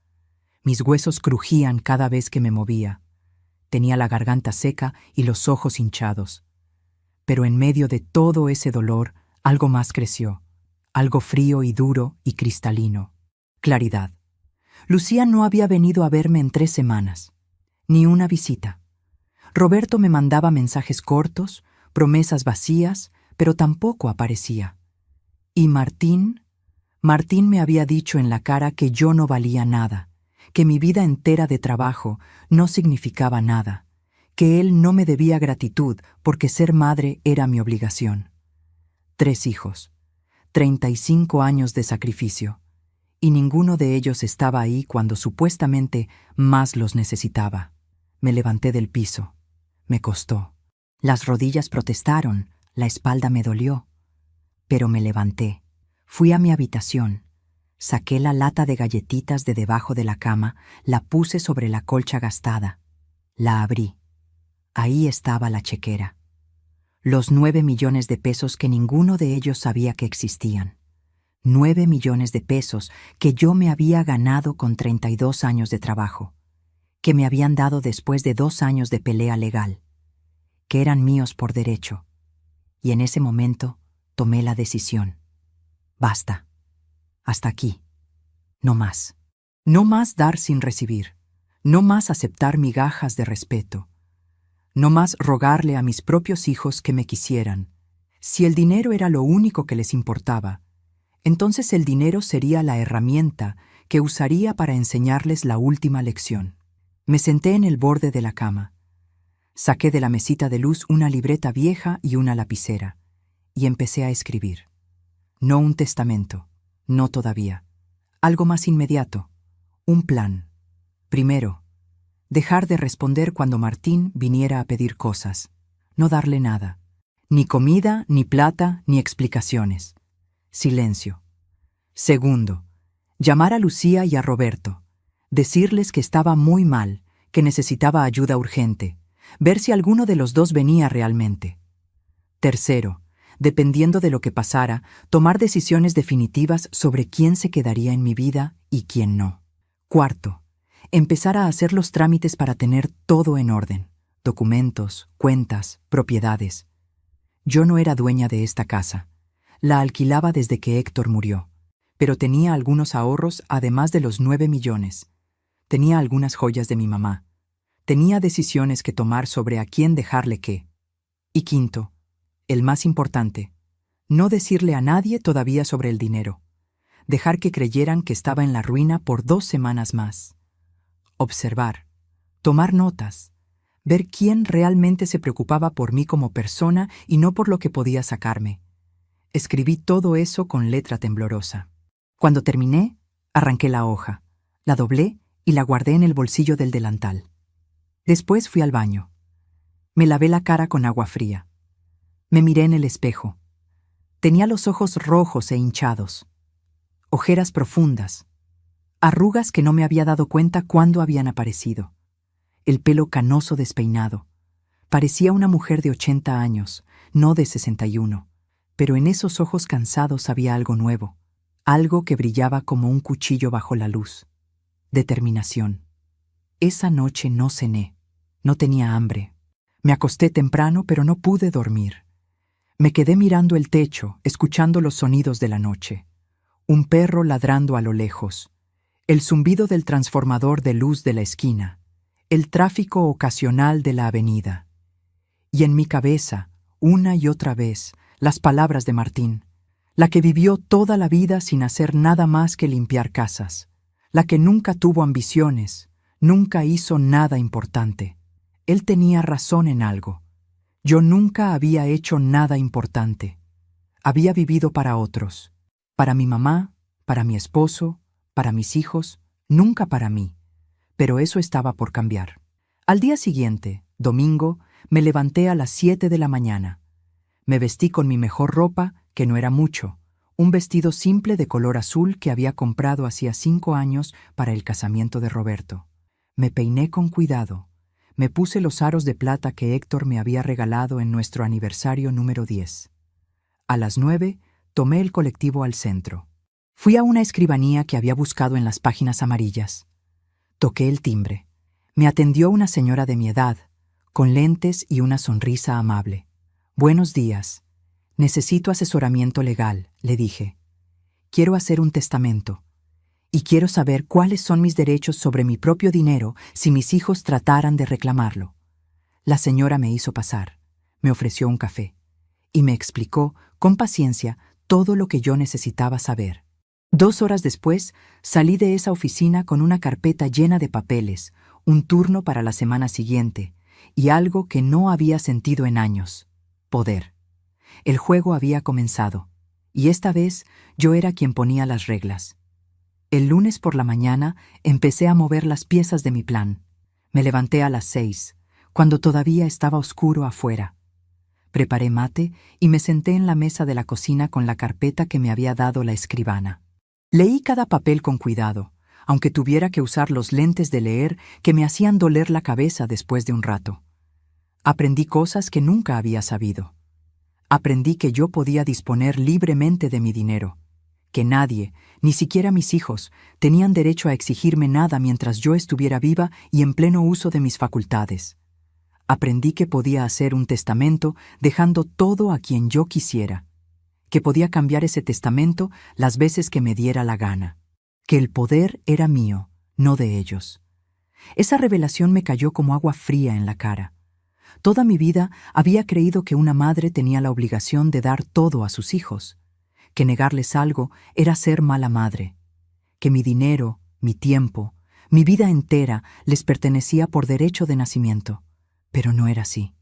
S3: Mis huesos crujían cada vez que me movía. Tenía la garganta seca y los ojos hinchados. Pero en medio de todo ese dolor, algo más creció. Algo frío y duro y cristalino. Claridad. Lucía no había venido a verme en 3 semanas. Ni una visita. Roberto me mandaba mensajes cortos, promesas vacías, pero tampoco aparecía. Y Martín me había dicho en la cara que yo no valía nada, que mi vida entera de trabajo no significaba nada, que él no me debía gratitud porque ser madre era mi obligación. 3 hijos, 35 años de sacrificio, y ninguno de ellos estaba ahí cuando supuestamente más los necesitaba. Me levanté del piso. Me costó. Las rodillas protestaron, la espalda me dolió. Pero me levanté. Fui a mi habitación. Saqué la lata de galletitas de debajo de la cama, la puse sobre la colcha gastada. La abrí. Ahí estaba la chequera. Los 9 millones de pesos que ninguno de ellos sabía que existían. 9 millones de pesos que yo me había ganado con 32 años de trabajo, que me habían dado después de 2 años de pelea legal, que eran míos por derecho. Y en ese momento tomé la decisión. Basta. Hasta aquí. No más. No más dar sin recibir. No más aceptar migajas de respeto. No más rogarle a mis propios hijos que me quisieran. Si el dinero era lo único que les importaba, entonces el dinero sería la herramienta que usaría para enseñarles la última lección. Me senté en el borde de la cama. Saqué de la mesita de luz una libreta vieja y una lapicera, y empecé a escribir. No un testamento, no todavía. Algo más inmediato, un plan. Primero, dejar de responder cuando Martín viniera a pedir cosas. No darle nada. Ni comida, ni plata, ni explicaciones. Silencio. Segundo, llamar a Lucía y a Roberto. Decirles que estaba muy mal, que necesitaba ayuda urgente. Ver si alguno de los dos venía realmente. Tercero, dependiendo de lo que pasara, tomar decisiones definitivas sobre quién se quedaría en mi vida y quién no. Cuarto, empezar a hacer los trámites para tener todo en orden. Documentos, cuentas, propiedades. Yo no era dueña de esta casa.
S1: La alquilaba desde que Héctor murió, pero tenía algunos ahorros además de los 9 millones. Tenía algunas joyas de mi mamá. Tenía decisiones que tomar sobre a quién dejarle qué. Y quinto, el más importante, no decirle a nadie todavía sobre el dinero. Dejar que creyeran que estaba en la ruina por 2 semanas más. Observar, tomar notas, ver quién realmente se preocupaba por mí como persona y no por lo que podía sacarme. Escribí todo eso con letra temblorosa. Cuando terminé, arranqué la hoja, la doblé y la guardé en el bolsillo del delantal. Después fui al baño. Me lavé la cara con agua fría. Me miré en el espejo. Tenía los ojos rojos e hinchados, ojeras profundas, arrugas que no me había dado cuenta cuándo habían aparecido, el pelo canoso despeinado. Parecía una mujer de 80 años, no de 61, pero en esos ojos cansados había algo nuevo, algo que brillaba como un cuchillo bajo la luz. Determinación. Esa noche no cené, no tenía hambre. Me acosté temprano, pero no pude dormir. Me quedé mirando el techo, escuchando los sonidos de la noche. Un perro ladrando a lo lejos, el zumbido del transformador de luz de la esquina, el tráfico ocasional de la avenida. Y en mi cabeza, una y otra vez, las palabras de Martín, la que vivió toda la vida sin hacer nada más que limpiar casas, la que nunca tuvo ambiciones, nunca hizo nada importante. Él tenía razón en algo. Yo nunca había hecho nada importante. Había vivido para otros, para mi mamá, para mi esposo, para mis hijos, nunca para mí. Pero eso estaba por cambiar. Al día siguiente, domingo, me levanté a las 7 de la mañana. Me vestí con mi mejor ropa, que no era mucho, un vestido simple de color azul que había comprado hacía 5 años para el casamiento de Roberto. Me peiné con cuidado. Me puse los aros de plata que Héctor me había regalado en nuestro aniversario número 10. A las 9, tomé el colectivo al centro. Fui a una escribanía que había buscado en las páginas amarillas. Toqué el timbre. Me atendió una señora de mi edad, con lentes y una sonrisa amable. «Buenos días. Necesito asesoramiento legal», le dije. «Quiero hacer un testamento. Y quiero saber cuáles son mis derechos sobre mi propio dinero si mis hijos trataran de reclamarlo». La señora me hizo pasar, me ofreció un café y me explicó, con paciencia, todo lo que yo necesitaba saber. 2 horas después, salí de esa oficina con una carpeta llena de papeles, un turno para la semana siguiente y algo que no había sentido en años: poder. El juego había comenzado, y esta vez yo era quien ponía las reglas. El lunes por la mañana empecé a mover las piezas de mi plan. Me levanté a las 6, cuando todavía estaba oscuro afuera. Preparé mate y me senté en la mesa de la cocina con la carpeta que me había dado la escribana. Leí cada papel con cuidado, aunque tuviera que usar los lentes de leer que me hacían doler la cabeza después de un rato. Aprendí cosas que nunca había sabido. Aprendí que yo podía disponer libremente de mi dinero, que nadie, ni siquiera mis hijos, tenían derecho a exigirme nada mientras yo estuviera viva y en pleno uso de mis facultades. Aprendí que podía hacer un testamento dejando todo a quien yo quisiera, que podía cambiar ese testamento las veces que me diera la gana, que el poder era mío, no de ellos. Esa revelación me cayó como agua fría en la cara. Toda mi vida había creído que una madre tenía la obligación de dar todo a sus hijos, que negarles algo era ser mala madre, que mi dinero, mi tiempo, mi vida entera les pertenecía por derecho de nacimiento. Pero no era así.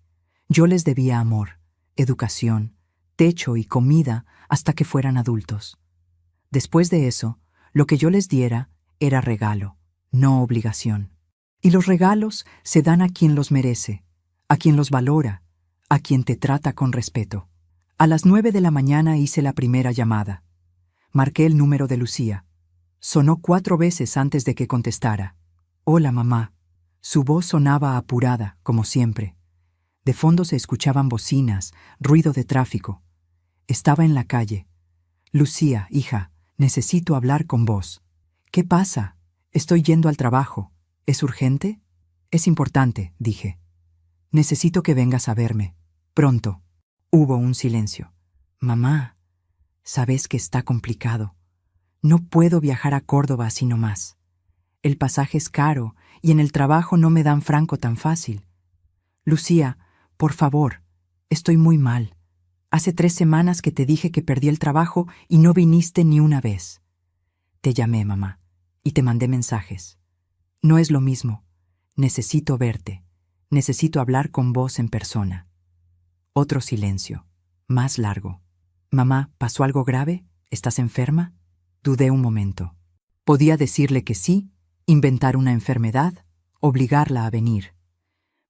S1: Yo les debía amor, educación, techo y comida hasta que fueran adultos. Después de eso, lo que yo les diera era regalo, no obligación. Y los regalos se dan a quien los merece, a quien los valora, a quien te trata con respeto. A las 9 de la mañana hice la primera llamada. Marqué el número de Lucía. Sonó 4 veces antes de que contestara. «Hola, mamá». Su voz sonaba apurada, como siempre. De fondo se escuchaban bocinas, ruido de tráfico. Estaba en la calle. «Lucía, hija, necesito hablar con vos». «¿Qué pasa? Estoy yendo al trabajo. ¿Es urgente?» «Es importante», dije. «Necesito que vengas a verme. Pronto». Hubo un silencio. «Mamá, Sabes que está complicado. No puedo viajar a Córdoba así nomás. El pasaje es caro y en el trabajo no me dan franco tan fácil. Lucía, por favor, estoy muy mal. Hace 3 semanas que te dije que perdí el trabajo y no viniste ni una vez. Te llamé, mamá, y te mandé mensajes. No es lo mismo. Necesito verte. Necesito hablar con vos en persona. Otro silencio, más largo. Mamá, ¿pasó algo grave? ¿Estás enferma? Dudé un momento. Podía decirle que sí, inventar una enfermedad, obligarla a venir.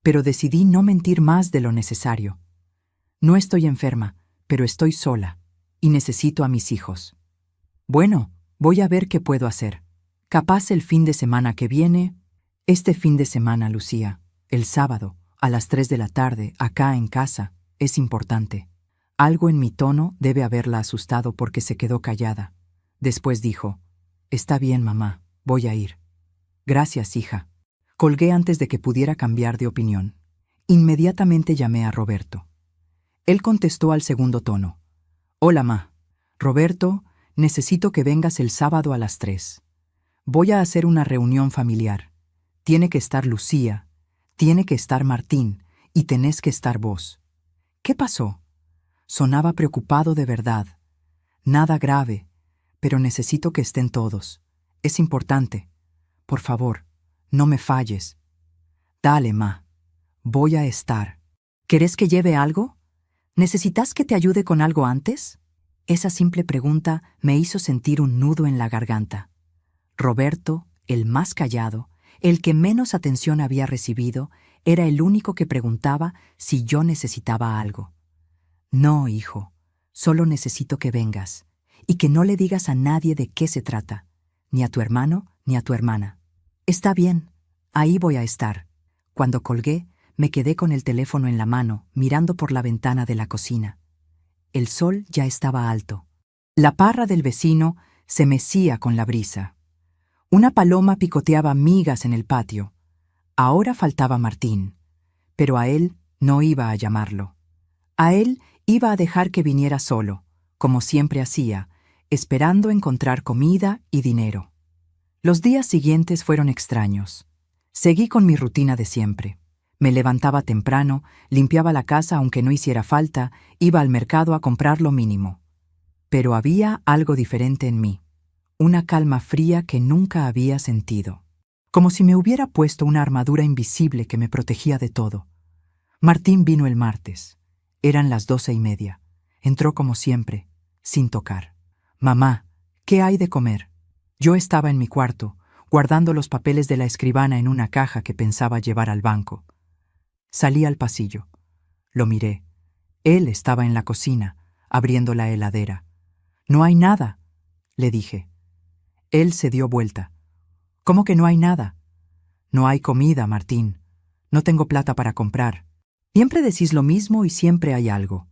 S1: Pero decidí no mentir más de lo necesario. No estoy enferma, pero estoy sola, y necesito a mis hijos. Bueno, voy a ver qué puedo hacer. Capaz el fin de semana que viene. Este fin de semana, Lucía, el sábado, a las 3 de la tarde, acá en casa, es importante. Algo en mi tono debe haberla asustado porque se quedó callada. Después dijo, «Está bien, mamá, voy a ir». «Gracias, hija». Colgué antes de que pudiera cambiar de opinión. Inmediatamente llamé a Roberto. Él contestó al segundo tono. «Hola, ma. Roberto, necesito que vengas el sábado a las 3. Voy a hacer una reunión familiar. Tiene que estar Lucía, tiene que estar Martín y tenés que estar vos». «¿Qué pasó?» Sonaba preocupado de verdad. «Nada grave, pero necesito que estén todos. Es importante. Por favor, no me falles». «Dale, ma. Voy a estar». «¿Querés que lleve algo? ¿Necesitas que te ayude con algo antes?» Esa simple pregunta me hizo sentir un nudo en la garganta. Roberto, el más callado, el que menos atención había recibido, era el único que preguntaba si yo necesitaba algo. «No, hijo, solo necesito que vengas, y que no le digas a nadie de qué se trata, ni a tu hermano ni a tu hermana». «Está bien, ahí voy a estar». Cuando colgué, me quedé con el teléfono en la mano, mirando por la ventana de la cocina. El sol ya estaba alto. La parra del vecino se mecía con la brisa. Una paloma picoteaba migas en el patio. Ahora faltaba Martín, pero a él no iba a llamarlo. A él iba a dejar que viniera solo, como siempre hacía, esperando encontrar comida y dinero. Los días siguientes fueron extraños. Seguí con mi rutina de siempre. Me levantaba temprano, limpiaba la casa aunque no hiciera falta, iba al mercado a comprar lo mínimo. Pero había algo diferente en mí, una calma fría que nunca había sentido, como si me hubiera puesto una armadura invisible que me protegía de todo. Martín vino el martes. Eran las 12:30. Entró como siempre, sin tocar. «Mamá, ¿qué hay de comer?» Yo estaba en mi cuarto, guardando los papeles de la escribana en una caja que pensaba llevar al banco. Salí al pasillo. Lo miré. Él estaba en la cocina, abriendo la heladera. «No hay nada», le dije. Él se dio vuelta. «¿Cómo que no hay nada?» «No hay comida, Martín. No tengo plata para comprar». «Siempre decís lo mismo y siempre hay algo».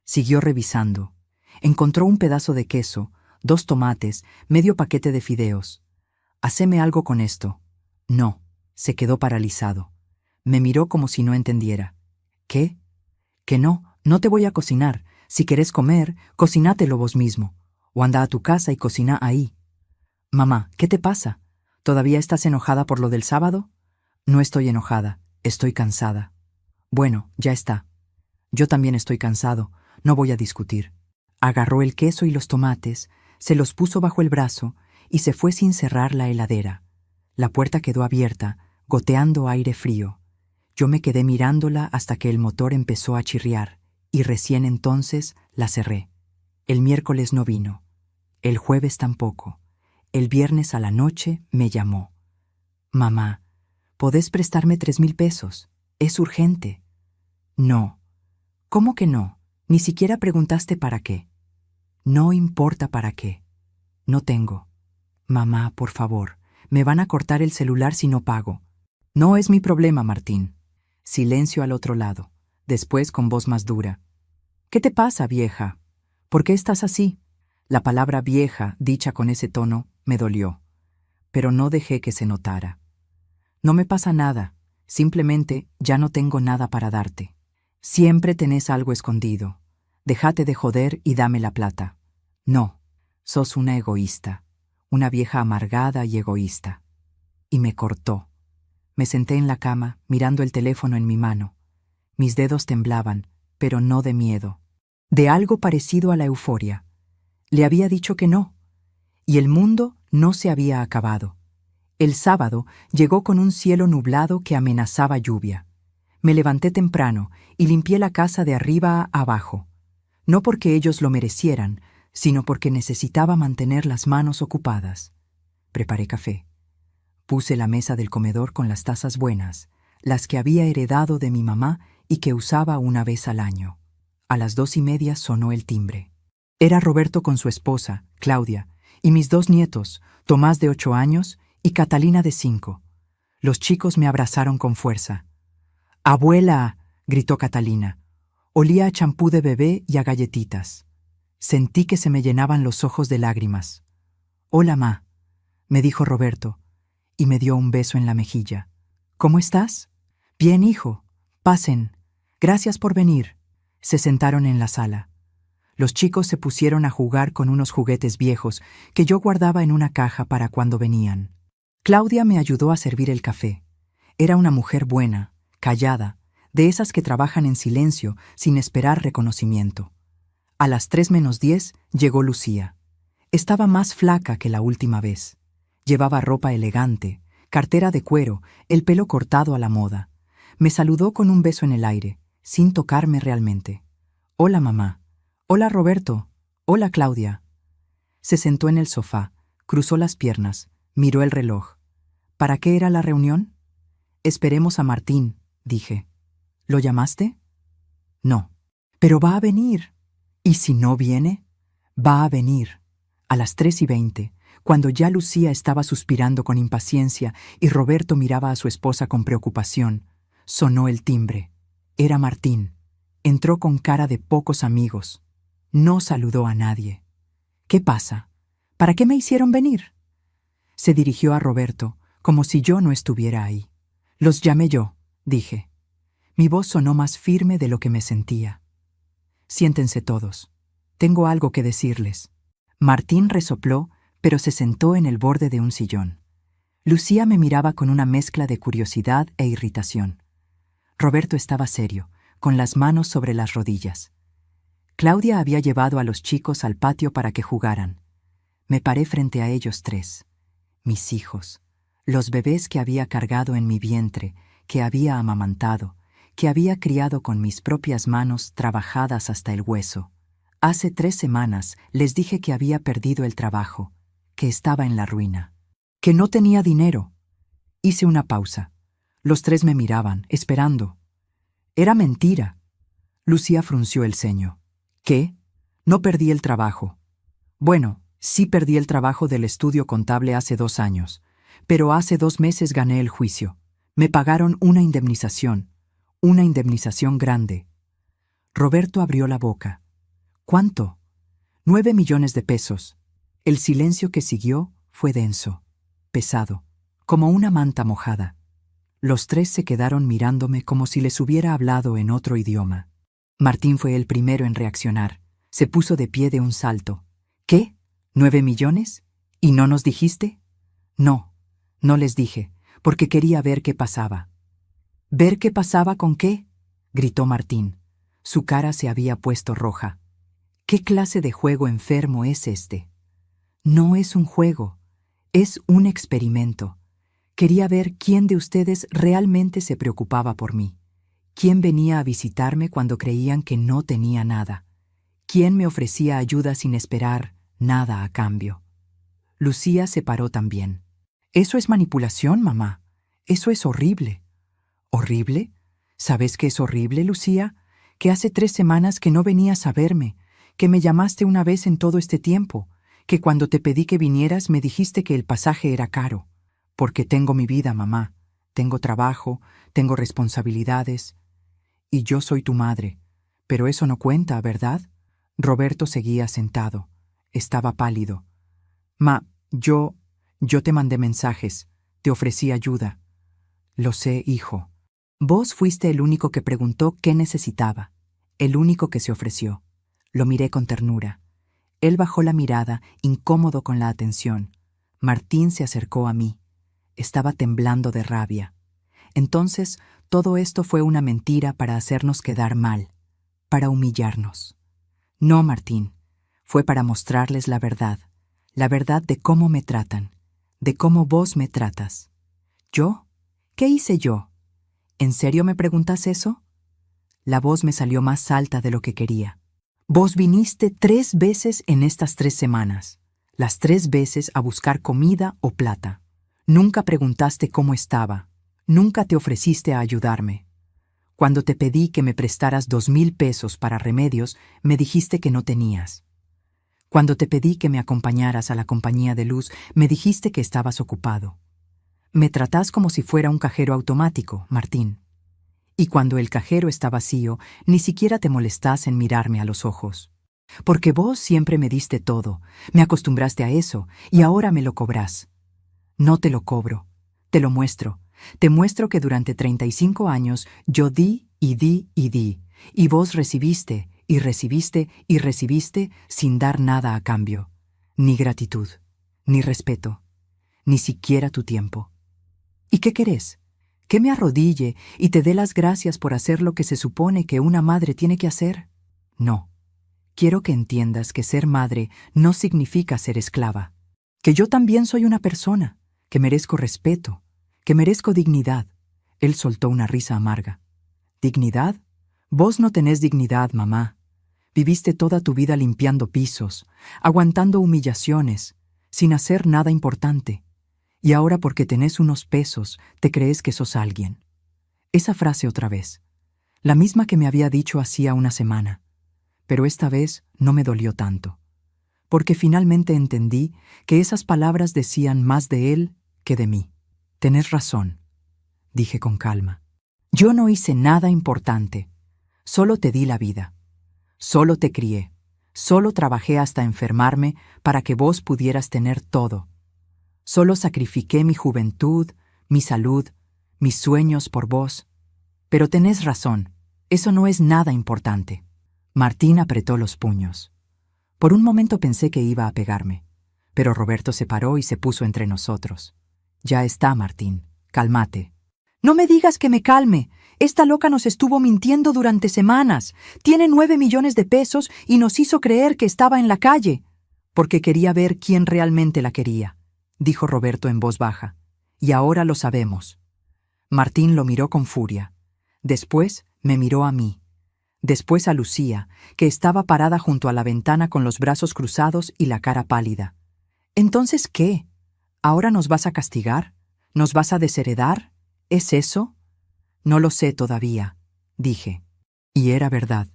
S1: Siguió revisando. Encontró un pedazo de queso, 2 tomates, medio paquete de fideos. «Haceme algo con esto». «No». Se quedó paralizado. Me miró como si no entendiera. «¿Qué?» «Que no, no te voy a cocinar. Si querés comer, cocinátelo vos mismo. O anda a tu casa y cocina ahí». «Mamá, ¿qué te pasa? ¿Todavía estás enojada por lo del sábado?» «No estoy enojada, estoy cansada». «Bueno, ya está. Yo también estoy cansado, no voy a discutir». Agarró el queso y los tomates, se los puso bajo el brazo y se fue sin cerrar la heladera. La puerta quedó abierta, goteando aire frío. Yo me quedé mirándola hasta que el motor empezó a chirriar, y recién entonces la cerré. El miércoles no vino. El jueves tampoco. El viernes a la noche me llamó. «Mamá, ¿podés prestarme 3,000 pesos? Es urgente». «No». «¿Cómo que no? Ni siquiera preguntaste para qué». «No importa para qué. No tengo». «Mamá, por favor, me van a cortar el celular si no pago». «No es mi problema, Martín». Silencio al otro lado. Después, con voz más dura. «¿Qué te pasa, vieja? ¿Por qué estás así?» La palabra vieja, dicha con ese tono, me dolió. Pero no dejé que se notara. «No me pasa nada. Simplemente ya no tengo nada para darte. Siempre tenés algo escondido. Déjate de joder y dame la plata». No, sos una egoísta, una vieja amargada y egoísta. Y me cortó. Me senté en la cama, mirando el teléfono en mi mano. Mis dedos temblaban, pero no de miedo. De algo parecido a la euforia. Le había dicho que no. Y el mundo no se había acabado. El sábado llegó con un cielo nublado que amenazaba lluvia. Me levanté temprano y limpié la casa de arriba a abajo. No porque ellos lo merecieran, sino porque necesitaba mantener las manos ocupadas. Preparé café. Puse la mesa del comedor con las tazas buenas, las que había heredado de mi mamá y que usaba una vez al año. A las 2:30 sonó el timbre. Era Roberto con su esposa, Claudia, y mis 2 nietos, Tomás de 8 años y Catalina de 5. Los chicos me abrazaron con fuerza. «¡Abuela!», gritó Catalina. Olía a champú de bebé y a galletitas. Sentí que se me llenaban los ojos de lágrimas. «Hola, ma», me dijo Roberto, y me dio un beso en la mejilla. «¿Cómo estás?» «Bien, hijo. Pasen. Gracias por venir». Se sentaron en la sala. Los chicos se pusieron a jugar con unos juguetes viejos que yo guardaba en una caja para cuando venían. Claudia me ayudó a servir el café. Era una mujer buena, callada, de esas que trabajan en silencio sin esperar reconocimiento. A las 3:10 llegó Lucía. Estaba más flaca que la última vez. Llevaba ropa elegante, cartera de cuero, el pelo cortado a la moda. Me saludó con un beso en el aire, sin tocarme realmente. «Hola, mamá». «Hola, Roberto». «Hola, Claudia». Se sentó en el sofá, cruzó las piernas, miró el reloj. ¿Para qué era la reunión? «Esperemos a Martín», dije. «¿Lo llamaste?» «No». «Pero va a venir». «¿Y si no viene?» «Va a venir». A las 3:20, cuando ya Lucía estaba suspirando con impaciencia y Roberto miraba a su esposa con preocupación, sonó el timbre. Era Martín. Entró con cara de pocos amigos. No saludó a nadie. «¿Qué pasa? ¿Para qué me hicieron venir?» Se dirigió a Roberto, como si yo no estuviera ahí. «Los llamé yo», dije. Mi voz sonó más firme de lo que me sentía. «Siéntense todos. Tengo algo que decirles». Martín resopló, pero se sentó en el borde de un sillón. Lucía me miraba con una mezcla de curiosidad e irritación. Roberto estaba serio, con las manos sobre las rodillas. Claudia había llevado a los chicos al patio para que jugaran. Me paré frente a ellos 3. Mis hijos, los bebés que había cargado en mi vientre, que había amamantado, que había criado con mis propias manos trabajadas hasta el hueso. Hace 3 semanas les dije que había perdido el trabajo, que estaba en la ruina, que no tenía dinero. Hice una pausa. Los 3 me miraban, esperando. Era mentira. Lucía frunció el ceño. ¿Qué? No perdí el trabajo. Bueno, sí perdí el trabajo del estudio contable hace 2 años, pero hace 2 meses gané el juicio. Me pagaron una indemnización grande. Roberto abrió la boca. ¿Cuánto? 9 millones de pesos. El silencio que siguió fue denso, pesado, como una manta mojada. Los 3 se quedaron mirándome como si les hubiera hablado en otro idioma. Martín fue el primero en reaccionar. Se puso de pie de un salto. ¿Qué? ¿9 millones? ¿Y no nos dijiste? No, no les dije, porque quería ver qué pasaba. ¿Ver qué pasaba con qué?, gritó Martín. Su cara se había puesto roja. ¿Qué clase de juego enfermo es este? No es un juego, es un experimento. Quería ver quién de ustedes realmente se preocupaba por mí. ¿Quién venía a visitarme cuando creían que no tenía nada? ¿Quién me ofrecía ayuda sin esperar nada a cambio? Lucía se paró también. «Eso es manipulación, mamá. Eso es horrible». ¿Horrible? ¿Sabes qué es horrible, Lucía? Que hace 3 semanas que no venías a verme, que me llamaste una vez en todo este tiempo, que cuando te pedí que vinieras me dijiste que el pasaje era caro. Porque tengo mi vida, mamá. Tengo trabajo, tengo responsabilidades. Y yo soy tu madre. Pero eso no cuenta, ¿verdad? Roberto seguía sentado. Estaba pálido. Yo te mandé mensajes. Te ofrecí ayuda. Lo sé, hijo. Vos fuiste el único que preguntó qué necesitaba. El único que se ofreció. Lo miré con ternura. Él bajó la mirada, incómodo con la atención. Martín se acercó a mí. Estaba temblando de rabia. Entonces, todo esto fue una mentira para hacernos quedar mal, para humillarnos. No, Martín, fue para mostrarles la verdad de cómo me tratan, de cómo vos me tratas. ¿Yo? ¿Qué hice yo? ¿En serio me preguntas eso? La voz me salió más alta de lo que quería. Vos viniste 3 veces en estas 3 semanas, las 3 veces a buscar comida o plata. Nunca preguntaste cómo estaba, nunca te ofreciste a ayudarme. Cuando te pedí que me prestaras 2,000 pesos para remedios, me dijiste que no tenías. Cuando te pedí que me acompañaras a la compañía de luz, me dijiste que estabas ocupado. Me tratás como si fuera un cajero automático, Martín. Y cuando el cajero está vacío, ni siquiera te molestás en mirarme a los ojos. Porque vos siempre me diste todo, me acostumbraste a eso, y ahora me lo cobrás. No te lo cobro, te lo muestro. Te muestro que durante 35 años yo di y di y di, y vos recibiste y recibiste y recibiste sin dar nada a cambio. Ni gratitud, ni respeto, ni siquiera tu tiempo. ¿Y qué querés? ¿Que me arrodille y te dé las gracias por hacer lo que se supone que una madre tiene que hacer? No. Quiero que entiendas que ser madre no significa ser esclava. Que yo también soy una persona, que merezco respeto, que merezco dignidad. Él soltó una risa amarga. ¿Dignidad? Vos no tenés dignidad, mamá. Viviste toda tu vida limpiando pisos, aguantando humillaciones, sin hacer nada importante. Y ahora porque tenés unos pesos, te crees que sos alguien. Esa frase otra vez. La misma que me había dicho hacía una semana. Pero esta vez no me dolió tanto. Porque finalmente entendí que esas palabras decían más de él que de mí. Tenés razón, dije con calma. Yo no hice nada importante. Solo te di la vida. Solo te crié. Solo trabajé hasta enfermarme para que vos pudieras tener todo. Solo sacrifiqué mi juventud, mi salud, mis sueños por vos. Pero tenés razón, eso no es nada importante. Martín apretó los puños. Por un momento pensé que iba a pegarme, pero Roberto se paró y se puso entre nosotros. Ya está, Martín, cálmate. No me digas que me calme. Esta loca nos estuvo mintiendo durante semanas. Tiene 9 millones de pesos y nos hizo creer que estaba en la calle. Porque quería ver quién realmente la quería, dijo Roberto en voz baja. Y ahora lo sabemos. Martín lo miró con furia. Después me miró a mí. Después a Lucía, que estaba parada junto a la ventana con los brazos cruzados y la cara pálida. ¿Entonces qué? ¿Ahora nos vas a castigar? ¿Nos vas a desheredar? ¿Es eso? No lo sé todavía, dije. Y era verdad.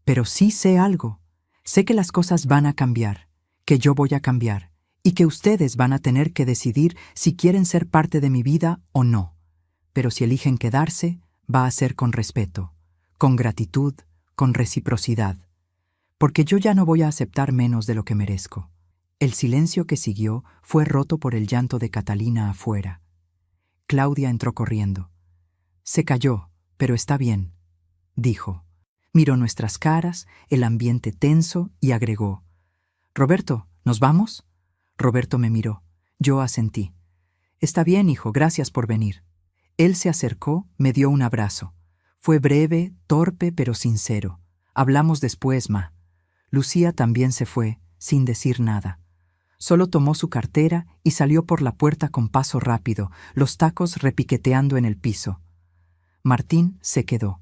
S1: Pero sí sé algo. Sé que las cosas van a cambiar, que yo voy a cambiar, y que ustedes van a tener que decidir si quieren ser parte de mi vida o no. Pero si eligen quedarse, va a ser con respeto, con gratitud, con reciprocidad. Porque yo ya no voy a aceptar menos de lo que merezco. El silencio que siguió fue roto por el llanto de Catalina afuera. Claudia entró corriendo. Se calló, pero está bien, dijo. Miró nuestras caras, el ambiente tenso y agregó. «Roberto, ¿nos vamos?» Roberto me miró. Yo asentí. «Está bien, hijo, gracias por venir». Él se acercó, me dio un abrazo. Fue breve, torpe, pero sincero. Hablamos después, ma. Lucía también se fue, sin decir nada. Solo tomó su cartera y salió por la puerta con paso rápido, los tacos repiqueteando en el piso. Martín se quedó.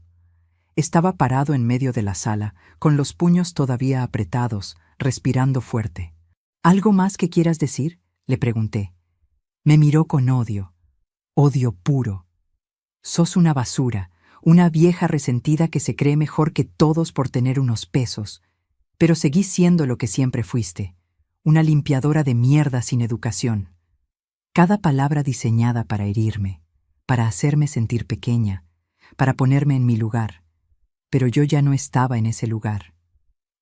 S1: Estaba parado en medio de la sala, con los puños todavía apretados, respirando fuerte. ¿Algo más que quieras decir?, le pregunté. Me miró con odio. Odio puro. Sos una basura, una vieja resentida que se cree mejor que todos por tener unos pesos. Pero seguís siendo lo que siempre fuiste. Una limpiadora de mierda sin educación. Cada palabra diseñada para herirme, para hacerme sentir pequeña, para ponerme en mi lugar. Pero yo ya no estaba en ese lugar.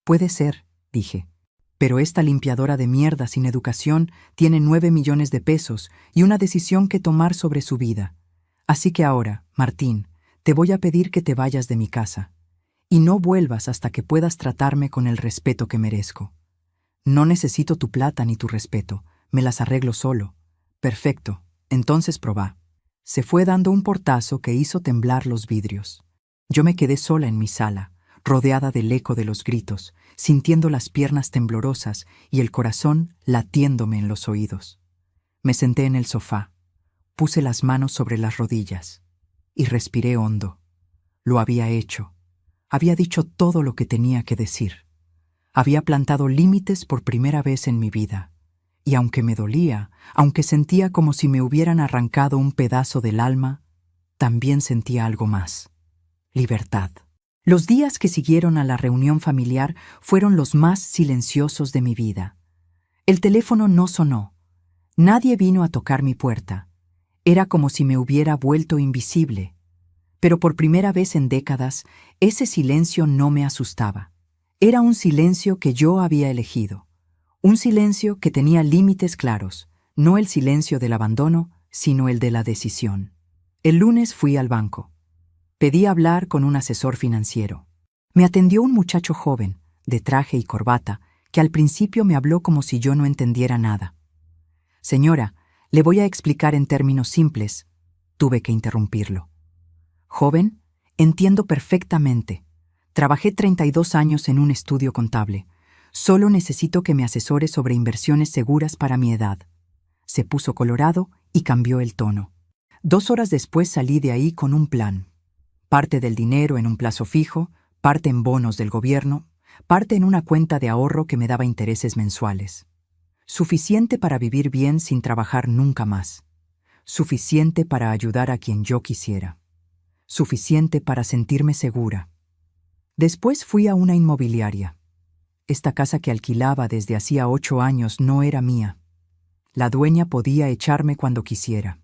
S1: Puede ser, dije, pero esta limpiadora de mierda sin educación tiene 9 millones de pesos y una decisión que tomar sobre su vida. Así que ahora, Martín, te voy a pedir que te vayas de mi casa. Y no vuelvas hasta que puedas tratarme con el respeto que merezco. No necesito tu plata ni tu respeto, me las arreglo solo. Perfecto, entonces probá. Se fue dando un portazo que hizo temblar los vidrios. Yo me quedé sola en mi sala, rodeada del eco de los gritos, sintiendo las piernas temblorosas y el corazón latiéndome en los oídos. Me senté en el sofá, puse las manos sobre las rodillas y respiré hondo. Lo había hecho. Había dicho todo lo que tenía que decir. Había plantado límites por primera vez en mi vida. Y aunque me dolía, aunque sentía como si me hubieran arrancado un pedazo del alma, también sentía algo más: libertad. Los días que siguieron a la reunión familiar fueron los más silenciosos de mi vida. El teléfono no sonó. Nadie vino a tocar mi puerta. Era como si me hubiera vuelto invisible. Pero por primera vez en décadas, ese silencio no me asustaba. Era un silencio que yo había elegido. Un silencio que tenía límites claros, no el silencio del abandono, sino el de la decisión. El lunes fui al banco. Pedí hablar con un asesor financiero. Me atendió un muchacho joven, de traje y corbata, que al principio me habló como si yo no entendiera nada. Señora, le voy a explicar en términos simples. Tuve que interrumpirlo. Joven, entiendo perfectamente. Trabajé 32 años en un estudio contable. Solo necesito que me asesore sobre inversiones seguras para mi edad. Se puso colorado y cambió el tono. 2 horas después salí de ahí con un plan. Parte del dinero en un plazo fijo, parte en bonos del gobierno, parte en una cuenta de ahorro que me daba intereses mensuales. Suficiente para vivir bien sin trabajar nunca más. Suficiente para ayudar a quien yo quisiera. Suficiente para sentirme segura. Después fui a una inmobiliaria. Esta casa que alquilaba desde hacía 8 años no era mía. La dueña podía echarme cuando quisiera.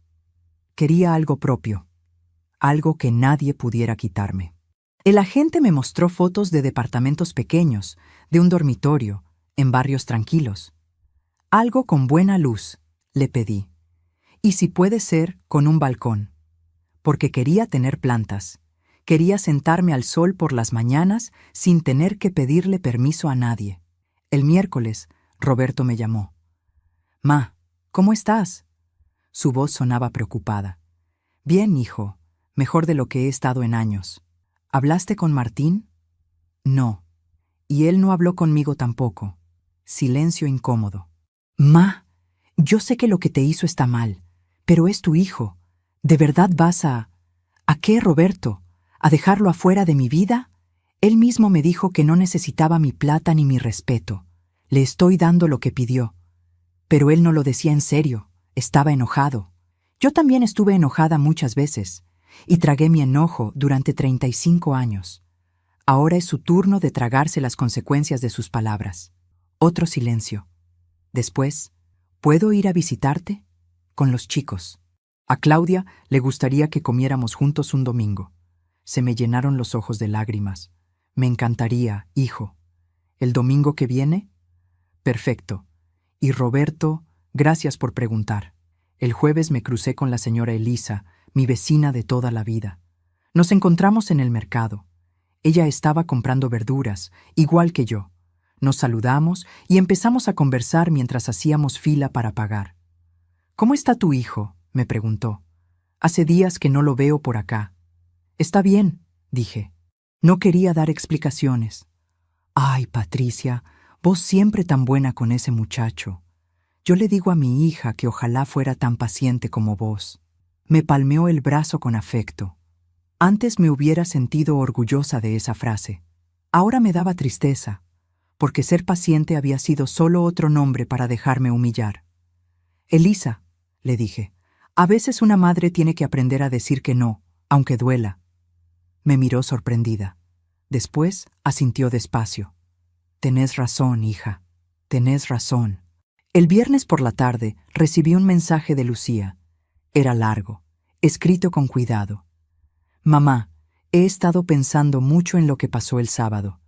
S1: Quería algo propio, algo que nadie pudiera quitarme. El agente me mostró fotos de departamentos pequeños, de un dormitorio, en barrios tranquilos. Algo con buena luz, le pedí. Y si puede ser, con un balcón. Porque quería tener plantas. Quería sentarme al sol por las mañanas sin tener que pedirle permiso a nadie. El miércoles, Roberto me llamó. «Ma, ¿cómo estás?» Su voz sonaba preocupada. «Bien, hijo, mejor de lo que he estado en años. ¿Hablaste con Martín?» «No. Y él no habló conmigo tampoco». Silencio incómodo. «Ma, yo sé que lo que te hizo está mal, pero es tu hijo. ¿De verdad vas a...» «¿A qué, Roberto? ¿A dejarlo afuera de mi vida?» Él mismo me dijo que no necesitaba mi plata ni mi respeto. Le estoy dando lo que pidió. Pero él no lo decía en serio. Estaba enojado. Yo también estuve enojada muchas veces, y tragué mi enojo durante 35 años. Ahora es su turno de tragarse las consecuencias de sus palabras. Otro silencio. Después, ¿puedo ir a visitarte? Con los chicos. A Claudia le gustaría que comiéramos juntos un domingo. Se me llenaron los ojos de lágrimas. Me encantaría, hijo. ¿El domingo que viene? Perfecto. Y Roberto, gracias por preguntar. El jueves me crucé con la señora Elisa, mi vecina de toda la vida. Nos encontramos en el mercado. Ella estaba comprando verduras, igual que yo. Nos saludamos y empezamos a conversar mientras hacíamos fila para pagar. «¿Cómo está tu hijo?», me preguntó. «Hace días que no lo veo por acá». «Está bien», dije. No quería dar explicaciones. «Ay, Patricia, vos siempre tan buena con ese muchacho. Yo le digo a mi hija que ojalá fuera tan paciente como vos». Me palmeó el brazo con afecto. Antes me hubiera sentido orgullosa de esa frase. Ahora me daba tristeza, porque ser paciente había sido solo otro nombre para dejarme humillar. «Elisa», le dije, «a veces una madre tiene que aprender a decir que no, aunque duela». Me miró sorprendida. Después asintió despacio. «Tenés razón, hija. Tenés razón». El viernes por la tarde recibí un mensaje de Lucía. Era largo, escrito con cuidado. «Mamá, he estado pensando mucho en lo que pasó el sábado.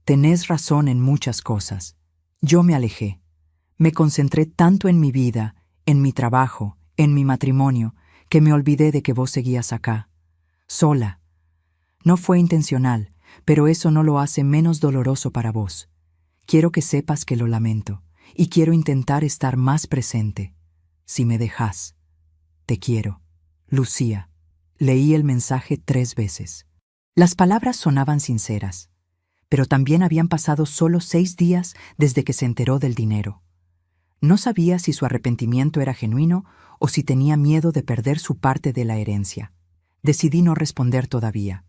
S1: Tenés razón en muchas cosas. Yo me alejé. Me concentré tanto en mi vida, en mi trabajo, en mi matrimonio, que me olvidé de que vos seguías acá, sola. No fue intencional, pero eso no lo hace menos doloroso para vos. Quiero que sepas que lo lamento y quiero intentar estar más presente. Si me dejas. Te quiero. Lucía. Leí el mensaje 3 veces. Las palabras sonaban sinceras, pero también habían pasado solo 6 días desde que se enteró del dinero. No sabía si su arrepentimiento era genuino o si tenía miedo de perder su parte de la herencia. Decidí no responder todavía.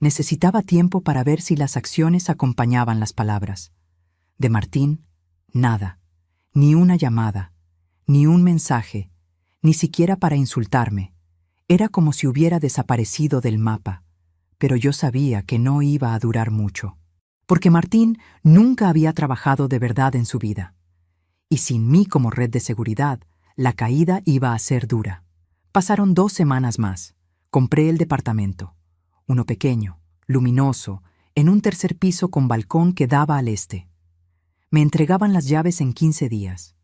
S1: Necesitaba tiempo para ver si las acciones acompañaban las palabras. De Martín, nada. Ni una llamada, ni un mensaje, ni siquiera para insultarme. Era como si hubiera desaparecido del mapa, pero yo sabía que no iba a durar mucho, porque Martín nunca había trabajado de verdad en su vida. Y sin mí como red de seguridad, la caída iba a ser dura. Pasaron 2 semanas más. Compré el departamento. Uno pequeño, luminoso, en un 3er piso con balcón que daba al este. Me entregaban las llaves en 15 días.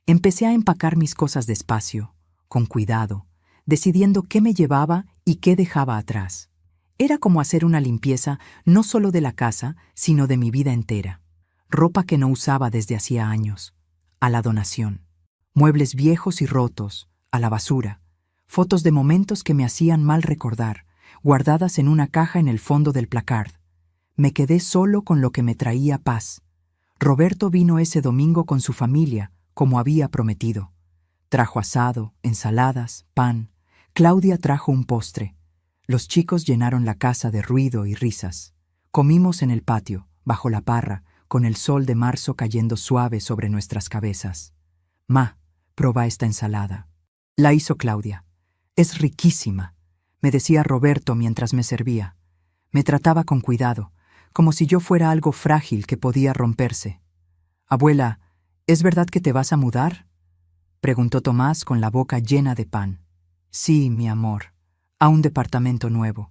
S1: Empecé a empacar mis cosas despacio, con cuidado, decidiendo qué me llevaba y qué dejaba atrás. Era como hacer una limpieza no solo de la casa, sino de mi vida entera. Ropa que no usaba desde hacía años, a la donación. Muebles viejos y rotos, a la basura. Fotos de momentos que me hacían mal recordar, guardadas en una caja en el fondo del placard. Me quedé solo con lo que me traía paz. Roberto vino ese domingo con su familia, como había prometido. Trajo asado, ensaladas, pan. Claudia trajo un postre. Los chicos llenaron la casa de ruido y risas. Comimos en el patio, bajo la parra, con el sol de marzo cayendo suave sobre nuestras cabezas. Ma, proba esta ensalada. La hizo Claudia. Es riquísima, me decía Roberto mientras me servía. Me trataba con cuidado, como si yo fuera algo frágil que podía romperse. Abuela, ¿es verdad que te vas a mudar?, preguntó Tomás con la boca llena de pan. Sí, mi amor, a un departamento nuevo.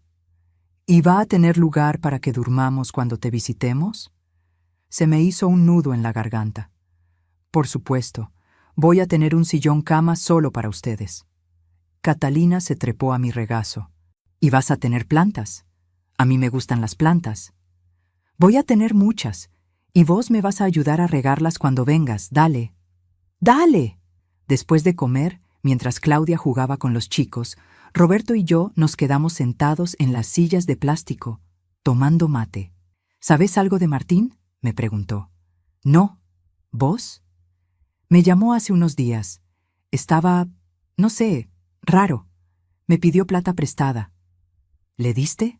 S1: ¿Y va a tener lugar para que durmamos cuando te visitemos? Se me hizo un nudo en la garganta. Por supuesto, voy a tener un sillón cama solo para ustedes. Catalina se trepó a mi regazo. ¿Y vas a tener plantas? A mí me gustan las plantas. Voy a tener muchas, y vos me vas a ayudar a regarlas cuando vengas. Dale. ¡Dale! Después de comer, mientras Claudia jugaba con los chicos, Roberto y yo nos quedamos sentados en las sillas de plástico, tomando mate. ¿Sabes algo de Martín?, me preguntó. No. ¿Vos? Me llamó hace unos días. Estaba, no sé, raro. Me pidió plata prestada. ¿Le diste?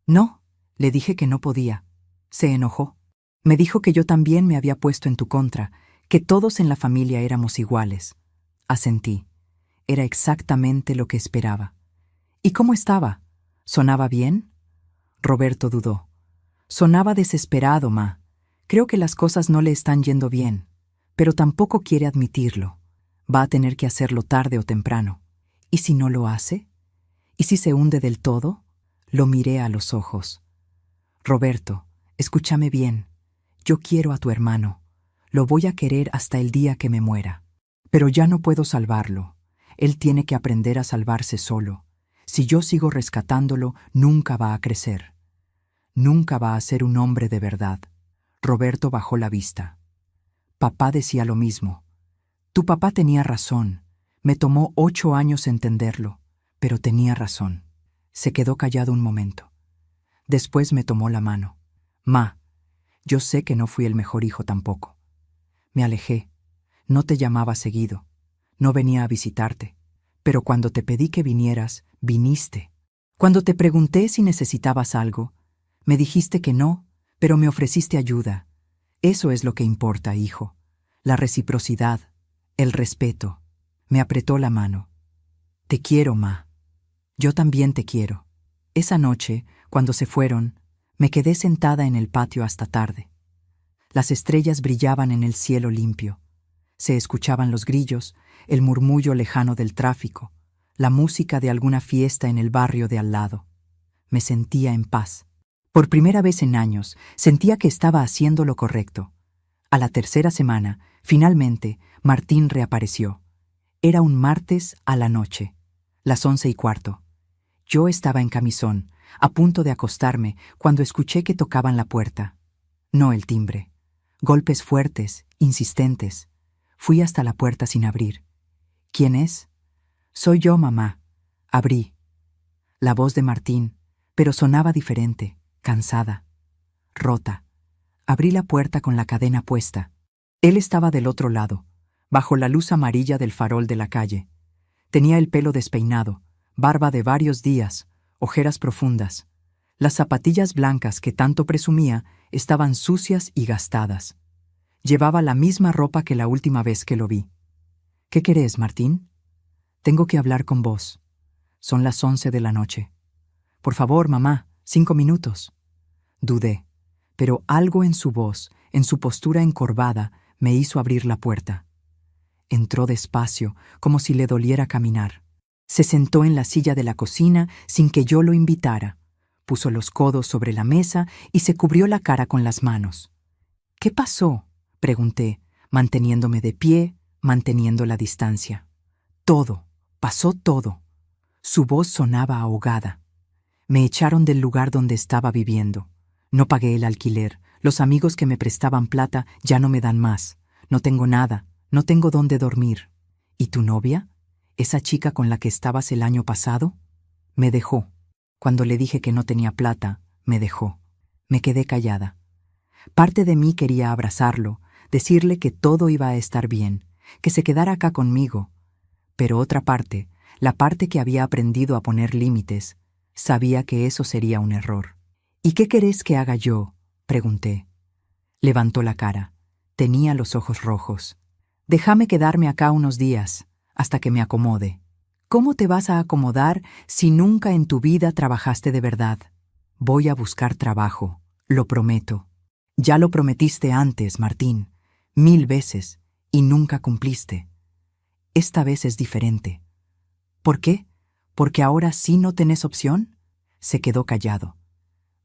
S1: No, le dije que no podía. Se enojó. Me dijo que yo también me había puesto en tu contra, que todos en la familia éramos iguales. Asentí. Era exactamente lo que esperaba. ¿Y cómo estaba? ¿Sonaba bien? Roberto dudó. Sonaba desesperado, ma. Creo que las cosas no le están yendo bien, pero tampoco quiere admitirlo. Va a tener que hacerlo tarde o temprano. ¿Y si no lo hace? ¿Y si se hunde del todo? Lo miré a los ojos. Roberto, escúchame bien. Yo quiero a tu hermano. Lo voy a querer hasta el día que me muera. Pero ya no puedo salvarlo. Él tiene que aprender a salvarse solo. Si yo sigo rescatándolo, nunca va a crecer. Nunca va a ser un hombre de verdad. Roberto bajó la vista. Papá decía lo mismo. Tu papá tenía razón. Me tomó 8 años entenderlo, pero tenía razón. Se quedó callado un momento. Después me tomó la mano. Ma, yo sé que no fui el mejor hijo tampoco. Me alejé. No te llamaba seguido. No venía a visitarte. Pero cuando te pedí que vinieras, viniste. Cuando te pregunté si necesitabas algo, me dijiste que no, pero me ofreciste ayuda. Eso es lo que importa, hijo. La reciprocidad, el respeto. Me apretó la mano. Te quiero, ma. Yo también te quiero. Esa noche, cuando se fueron, me quedé sentada en el patio hasta tarde. Las estrellas brillaban en el cielo limpio. Se escuchaban los grillos, el murmullo lejano del tráfico, la música de alguna fiesta en el barrio de al lado. Me sentía en paz. Por primera vez en años, sentía que estaba haciendo lo correcto. A la 3ª semana, finalmente, Martín reapareció. Era un martes a la noche, las 11:15. Yo estaba en camisón, a punto de acostarme, cuando escuché que tocaban la puerta. No el timbre. Golpes fuertes, insistentes. Fui hasta la puerta sin abrir. ¿Quién es? Soy yo, mamá. Abrí. La voz de Martín, pero sonaba diferente, cansada, rota. Abrí la puerta con la cadena puesta. Él estaba del otro lado, bajo la luz amarilla del farol de la calle. Tenía el pelo despeinado, barba de varios días, ojeras profundas. Las zapatillas blancas que tanto presumía estaban sucias y gastadas. Llevaba la misma ropa que la última vez que lo vi. ¿Qué querés, Martín? Tengo que hablar con vos. Son las 11 de la noche. Por favor, mamá, 5 minutos. Dudé, pero algo en su voz, en su postura encorvada, me hizo abrir la puerta. Entró despacio, como si le doliera caminar. Se sentó en la silla de la cocina sin que yo lo invitara. Puso los codos sobre la mesa y se cubrió la cara con las manos. ¿Qué pasó?, pregunté, manteniéndome de pie, manteniendo la distancia. Todo, pasó todo. Su voz sonaba ahogada. Me echaron del lugar donde estaba viviendo. No pagué el alquiler. Los amigos que me prestaban plata ya no me dan más. No tengo nada. No tengo dónde dormir. ¿Y tu novia? ¿Esa chica con la que estabas el año pasado? Me dejó. Cuando le dije que no tenía plata, me dejó. Me quedé callada. Parte de mí quería abrazarlo, decirle que todo iba a estar bien, que se quedara acá conmigo. Pero otra parte, la parte que había aprendido a poner límites, sabía que eso sería un error. ¿Y qué querés que haga yo?, pregunté. Levantó la cara. Tenía los ojos rojos. Déjame quedarme acá unos días, hasta que me acomode. ¿Cómo te vas a acomodar si nunca en tu vida trabajaste de verdad? Voy a buscar trabajo, lo prometo. Ya lo prometiste antes, Martín, 1000 veces, y nunca cumpliste. Esta vez es diferente. ¿Por qué? ¿Porque ahora sí no tenés opción? Se quedó callado.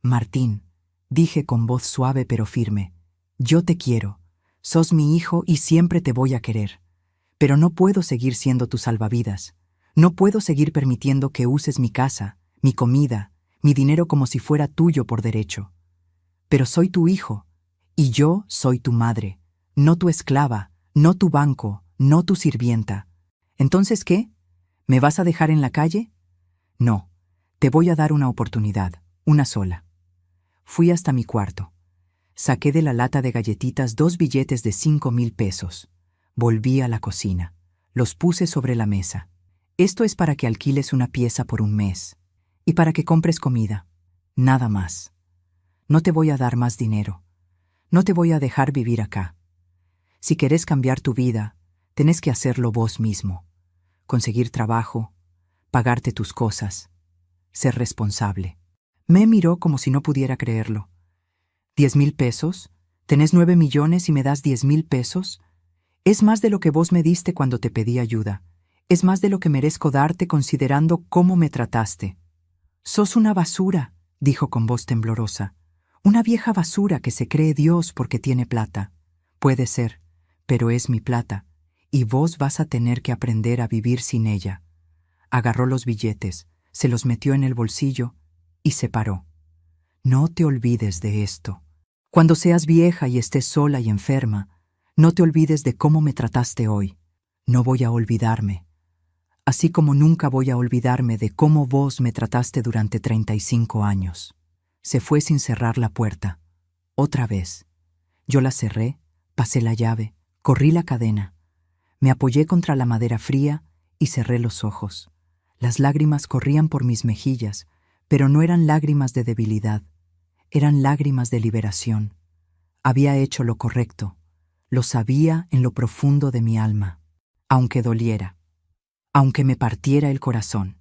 S1: Martín, dije con voz suave pero firme, yo te quiero. Sos mi hijo y siempre te voy a querer. Pero no puedo seguir siendo tu salvavidas. No puedo seguir permitiendo que uses mi casa, mi comida, mi dinero como si fuera tuyo por derecho. Pero soy tu hijo, y yo soy tu madre, no tu esclava, no tu banco, no tu sirvienta. ¿Entonces qué? ¿Me vas a dejar en la calle? No, te voy a dar una oportunidad, una sola. Fui hasta mi cuarto. Saqué de la lata de galletitas 2 billetes de 5,000 pesos. Volví a la cocina. Los puse sobre la mesa. Esto es para que alquiles una pieza por un mes. Y para que compres comida. Nada más. No te voy a dar más dinero. No te voy a dejar vivir acá. Si querés cambiar tu vida, tenés que hacerlo vos mismo. Conseguir trabajo, pagarte tus cosas, ser responsable. Me miró como si no pudiera creerlo. ¿10,000 pesos? ¿Tenés 9 millones y me das 10,000 pesos? Es más de lo que vos me diste cuando te pedí ayuda. Es más de lo que merezco darte considerando cómo me trataste. Sos una basura, dijo con voz temblorosa. Una vieja basura que se cree Dios porque tiene plata. Puede ser, pero es mi plata, y vos vas a tener que aprender a vivir sin ella. Agarró los billetes, se los metió en el bolsillo y se paró. No te olvides de esto. Cuando seas vieja y estés sola y enferma, no te olvides de cómo me trataste hoy. No voy a olvidarme. Así como nunca voy a olvidarme de cómo vos me trataste durante 35 años. Se fue sin cerrar la puerta. Otra vez. Yo la cerré, pasé la llave, corrí la cadena. Me apoyé contra la madera fría y cerré los ojos. Las lágrimas corrían por mis mejillas, pero no eran lágrimas de debilidad. Eran lágrimas de liberación. Había hecho lo correcto. Lo sabía en lo profundo de mi alma. Aunque doliera. Aunque me partiera el corazón.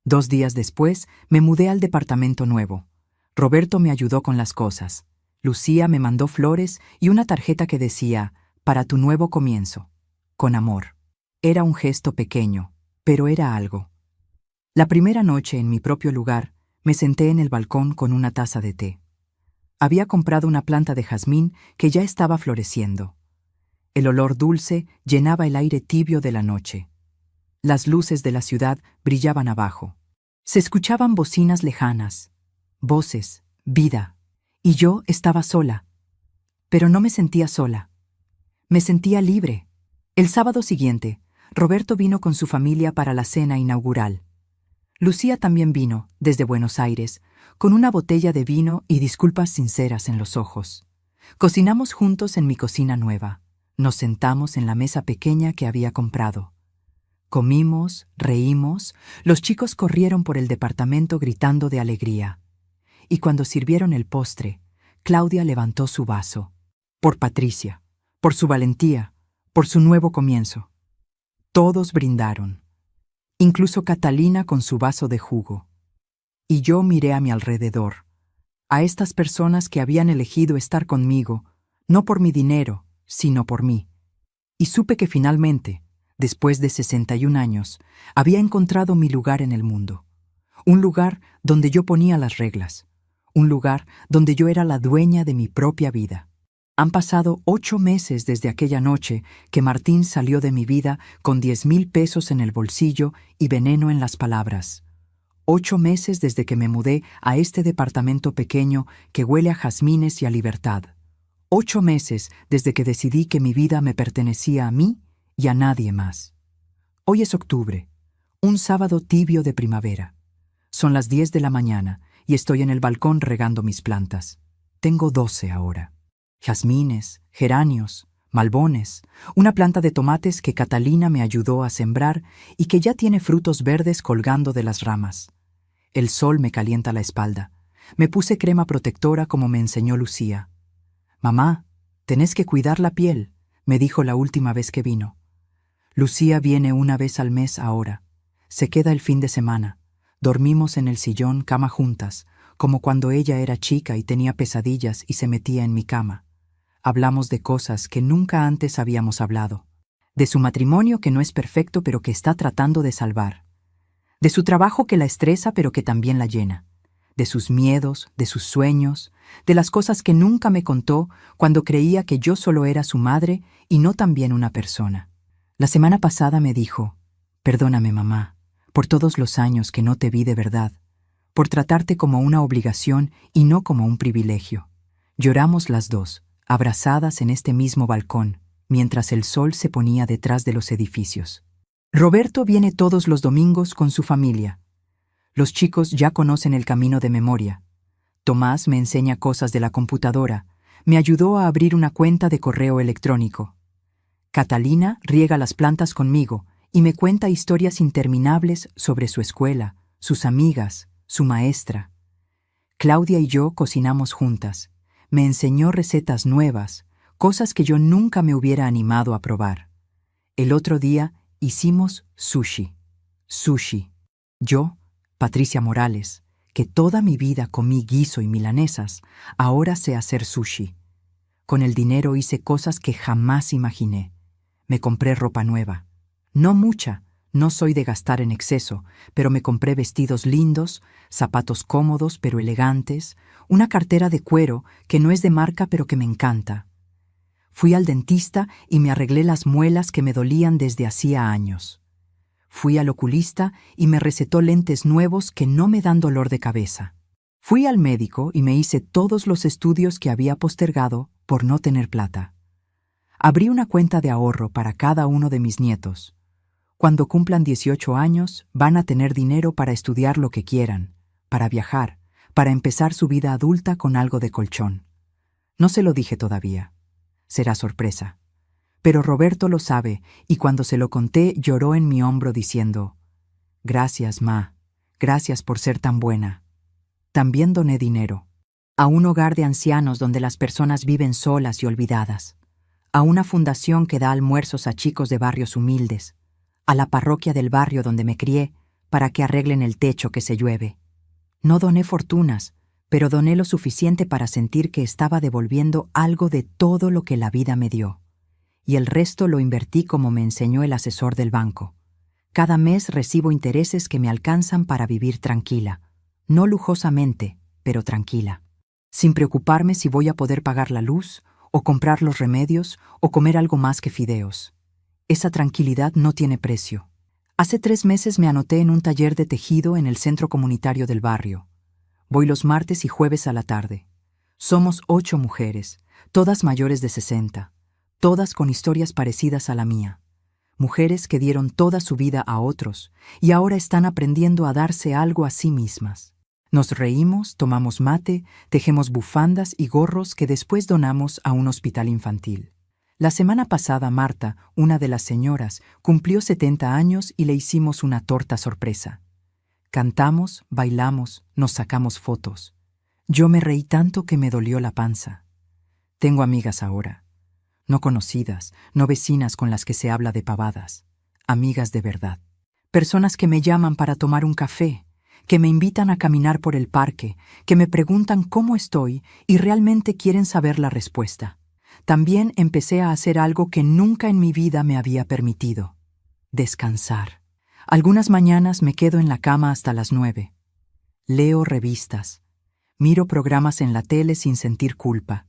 S1: 2 días después, me mudé al departamento nuevo. Roberto me ayudó con las cosas. Lucía me mandó flores y una tarjeta que decía, para tu nuevo comienzo. Con amor. Era un gesto pequeño, pero era algo. La primera noche en mi propio lugar, me senté en el balcón con una taza de té. Había comprado una planta de jazmín que ya estaba floreciendo. El olor dulce llenaba el aire tibio de la noche. Las luces de la ciudad brillaban abajo. Se escuchaban bocinas lejanas, voces, vida, y yo estaba sola. Pero no me sentía sola. Me sentía libre. El sábado siguiente, Roberto vino con su familia para la cena inaugural. Lucía también vino, desde Buenos Aires, con una botella de vino y disculpas sinceras en los ojos. Cocinamos juntos en mi cocina nueva. Nos sentamos en la mesa pequeña que había comprado. Comimos, reímos, los chicos corrieron por el departamento gritando de alegría. Y cuando sirvieron el postre, Claudia levantó su vaso. Por Patricia, por su valentía, por su nuevo comienzo. Todos brindaron, incluso Catalina con su vaso de jugo. Y yo miré a mi alrededor, a estas personas que habían elegido estar conmigo, no por mi dinero, sino por mí. Y supe que finalmente, después de 61 años, había encontrado mi lugar en el mundo. Un lugar donde yo ponía las reglas. Un lugar donde yo era la dueña de mi propia vida. Han pasado 8 meses desde aquella noche que Martín salió de mi vida con 10,000 pesos en el bolsillo y veneno en las palabras. 8 meses desde que me mudé a este departamento pequeño que huele a jazmines y a libertad. 8 meses desde que decidí que mi vida me pertenecía a mí y a nadie más. Hoy es octubre, un sábado tibio de primavera. Son las 10 de la mañana y estoy en el balcón regando mis plantas. Tengo 12 ahora. Jazmines, geranios, malbones, una planta de tomates que Catalina me ayudó a sembrar y que ya tiene frutos verdes colgando de las ramas. El sol me calienta la espalda. Me puse crema protectora como me enseñó Lucía. «Mamá, tenés que cuidar la piel», me dijo la última vez que vino. Lucía viene una vez al mes ahora. Se queda el fin de semana. Dormimos en el sillón cama juntas, como cuando ella era chica y tenía pesadillas y se metía en mi cama. Hablamos de cosas que nunca antes habíamos hablado. De su matrimonio que no es perfecto pero que está tratando de salvar. De su trabajo que la estresa pero que también la llena. De sus miedos, de sus sueños, de las cosas que nunca me contó cuando creía que yo solo era su madre y no también una persona. La semana pasada me dijo: «Perdóname, mamá, por todos los años que no te vi de verdad, por tratarte como una obligación y no como un privilegio». Lloramos las dos, abrazadas en este mismo balcón, mientras el sol se ponía detrás de los edificios. Roberto viene todos los domingos con su familia. Los chicos ya conocen el camino de memoria. Tomás me enseña cosas de la computadora, me ayudó a abrir una cuenta de correo electrónico. Catalina riega las plantas conmigo y me cuenta historias interminables sobre su escuela, sus amigas, su maestra. Claudia y yo cocinamos juntas. Me enseñó recetas nuevas, cosas que yo nunca me hubiera animado a probar. El otro día hicimos sushi. Sushi. Yo, Patricia Morales, que toda mi vida comí guiso y milanesas, ahora sé hacer sushi. Con el dinero hice cosas que jamás imaginé. Me compré ropa nueva. No mucha, no soy de gastar en exceso, pero me compré vestidos lindos, zapatos cómodos pero elegantes, una cartera de cuero que no es de marca pero que me encanta. Fui al dentista y me arreglé las muelas que me dolían desde hacía años. Fui al oculista y me recetó lentes nuevos que no me dan dolor de cabeza. Fui al médico y me hice todos los estudios que había postergado por no tener plata. Abrí una cuenta de ahorro para cada uno de mis nietos. Cuando cumplan 18 años, van a tener dinero para estudiar lo que quieran, para viajar, para empezar su vida adulta con algo de colchón. No se lo dije todavía. Será sorpresa. Pero Roberto lo sabe y cuando se lo conté lloró en mi hombro diciendo: «Gracias, ma. Gracias por ser tan buena». También doné dinero. A un hogar de ancianos donde las personas viven solas y olvidadas. A una fundación que da almuerzos a chicos de barrios humildes. A la parroquia del barrio donde me crié para que arreglen el techo que se llueve. No doné fortunas, pero doné lo suficiente para sentir que estaba devolviendo algo de todo lo que la vida me dio. Y el resto lo invertí como me enseñó el asesor del banco. Cada mes recibo intereses que me alcanzan para vivir tranquila. No lujosamente, pero tranquila. Sin preocuparme si voy a poder pagar la luz, o comprar los remedios, o comer algo más que fideos. Esa tranquilidad no tiene precio. Hace 3 meses me anoté en un taller de tejido en el centro comunitario del barrio. Voy los martes y jueves a la tarde. Somos 8 mujeres. todas mayores de 60, todas con historias parecidas a la mía. Mujeres que dieron toda su vida a otros y ahora están aprendiendo a darse algo a sí mismas. Nos reímos, tomamos mate, tejemos bufandas y gorros que después donamos a un hospital infantil. La semana pasada Marta, una de las señoras, cumplió 70 años y le hicimos una torta sorpresa. Cantamos, bailamos, nos sacamos fotos. Yo me reí tanto que me dolió la panza. Tengo amigas ahora. No conocidas, no vecinas con las que se habla de pavadas. Amigas de verdad. Personas que me llaman para tomar un café, que me invitan a caminar por el parque, que me preguntan cómo estoy y realmente quieren saber la respuesta. También empecé a hacer algo que nunca en mi vida me había permitido: descansar. Algunas mañanas me quedo en la cama hasta las 9. Leo revistas. Miro programas en la tele sin sentir culpa.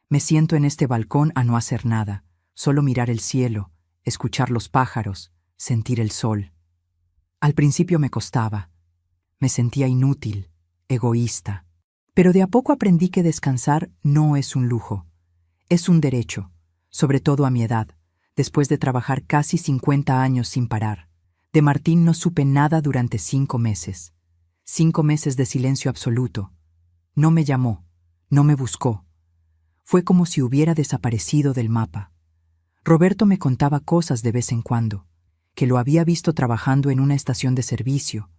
S1: Me siento en este balcón a no hacer nada, solo mirar el cielo, escuchar los pájaros, sentir el sol. Al principio me costaba. Me sentía inútil, egoísta. Pero de a poco aprendí que descansar no es un lujo. Es un derecho, sobre todo a mi edad, después de trabajar casi 50 años sin parar. De Martín no supe nada durante 5 meses. 5 meses de silencio absoluto. No me llamó, no me buscó. Fue como si hubiera desaparecido del mapa. Roberto me contaba cosas de vez en cuando, que lo había visto trabajando en una estación de servicio,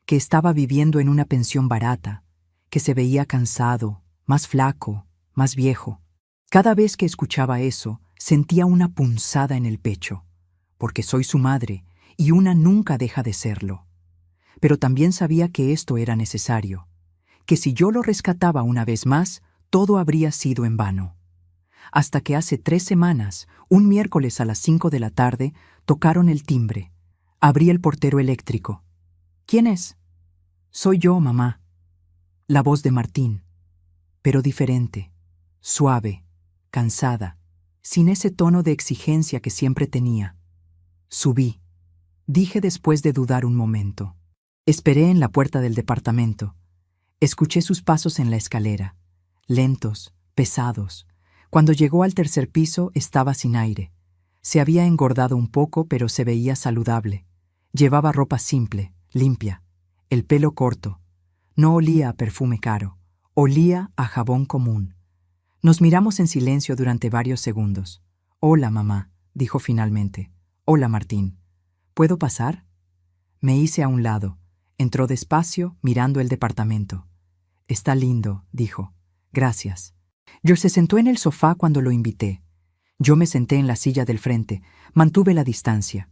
S1: que estaba viviendo en una pensión barata, que se veía cansado, más flaco, más viejo. Cada vez que escuchaba eso, sentía una punzada en el pecho, porque soy su madre y una nunca deja de serlo. Pero también sabía que esto era necesario, que si yo lo rescataba una vez más, todo habría sido en vano. Hasta que hace 3 semanas, un miércoles a las 5 de la tarde, tocaron el timbre. Abrí el portero eléctrico. ¿Quién es? Soy yo, mamá. La voz de Martín, pero diferente, suave, cansada, sin ese tono de exigencia que siempre tenía. Subí, dije después de dudar un momento. Esperé en la puerta del departamento. Escuché sus pasos en la escalera, lentos, pesados. Cuando llegó al 3er piso estaba sin aire. Se había engordado un poco, pero se veía saludable. Llevaba ropa simple, limpia, el pelo corto. No olía a perfume caro, olía a jabón común. Nos miramos en silencio durante varios segundos. «Hola, mamá», dijo finalmente. «Hola, Martín. ¿Puedo pasar?» Me hice a un lado. Entró despacio, mirando el departamento. «Está lindo», dijo. «Gracias». Yo se sentó en el sofá cuando lo invité. Yo me senté en la silla del frente, mantuve la distancia.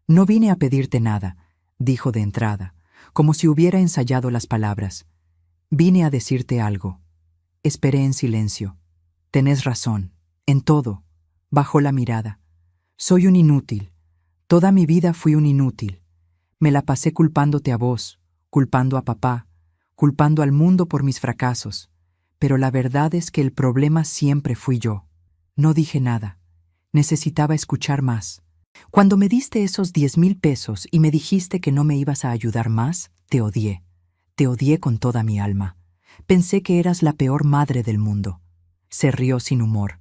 S1: «No vine a pedirte nada», dijo de entrada, como si hubiera ensayado las palabras. «Vine a decirte algo». Esperé en silencio. «Tenés razón, en todo». Bajó la mirada. «Soy un inútil. Toda mi vida fui un inútil. Me la pasé culpándote a vos, culpando a papá, culpando al mundo por mis fracasos. Pero la verdad es que el problema siempre fui yo». No dije nada. Necesitaba escuchar más. «Cuando me diste esos 10,000 pesos y me dijiste que no me ibas a ayudar más, te odié. Te odié con toda mi alma. Pensé que eras la peor madre del mundo». Se rió sin humor.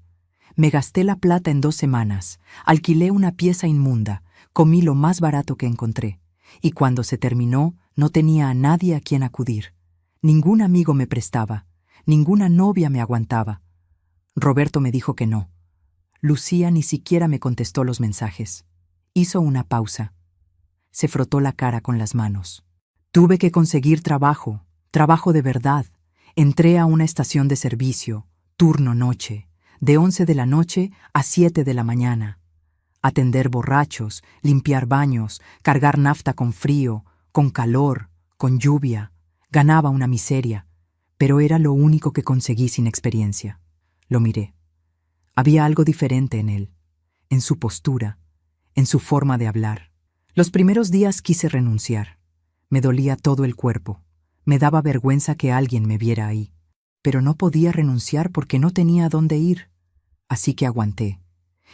S1: «Me gasté la plata en 2 semanas, alquilé una pieza inmunda, comí lo más barato que encontré, y cuando se terminó no tenía a nadie a quien acudir. Ningún amigo me prestaba, ninguna novia me aguantaba. Roberto me dijo que no. Lucía ni siquiera me contestó los mensajes. Hizo una pausa. Se frotó la cara con las manos. Tuve que conseguir trabajo, trabajo de verdad. Entré a una estación de servicio, turno noche, de 11 de la noche a 7 de la mañana. Atender borrachos, limpiar baños, cargar nafta con frío, con calor, con lluvia. Ganaba una miseria, pero era lo único que conseguí sin experiencia. Lo miré. Había algo diferente en él, en su postura, en su forma de hablar. Los primeros días quise renunciar. Me dolía todo el cuerpo. Me daba vergüenza que alguien me viera ahí. Pero no podía renunciar porque no tenía a dónde ir. Así que aguanté.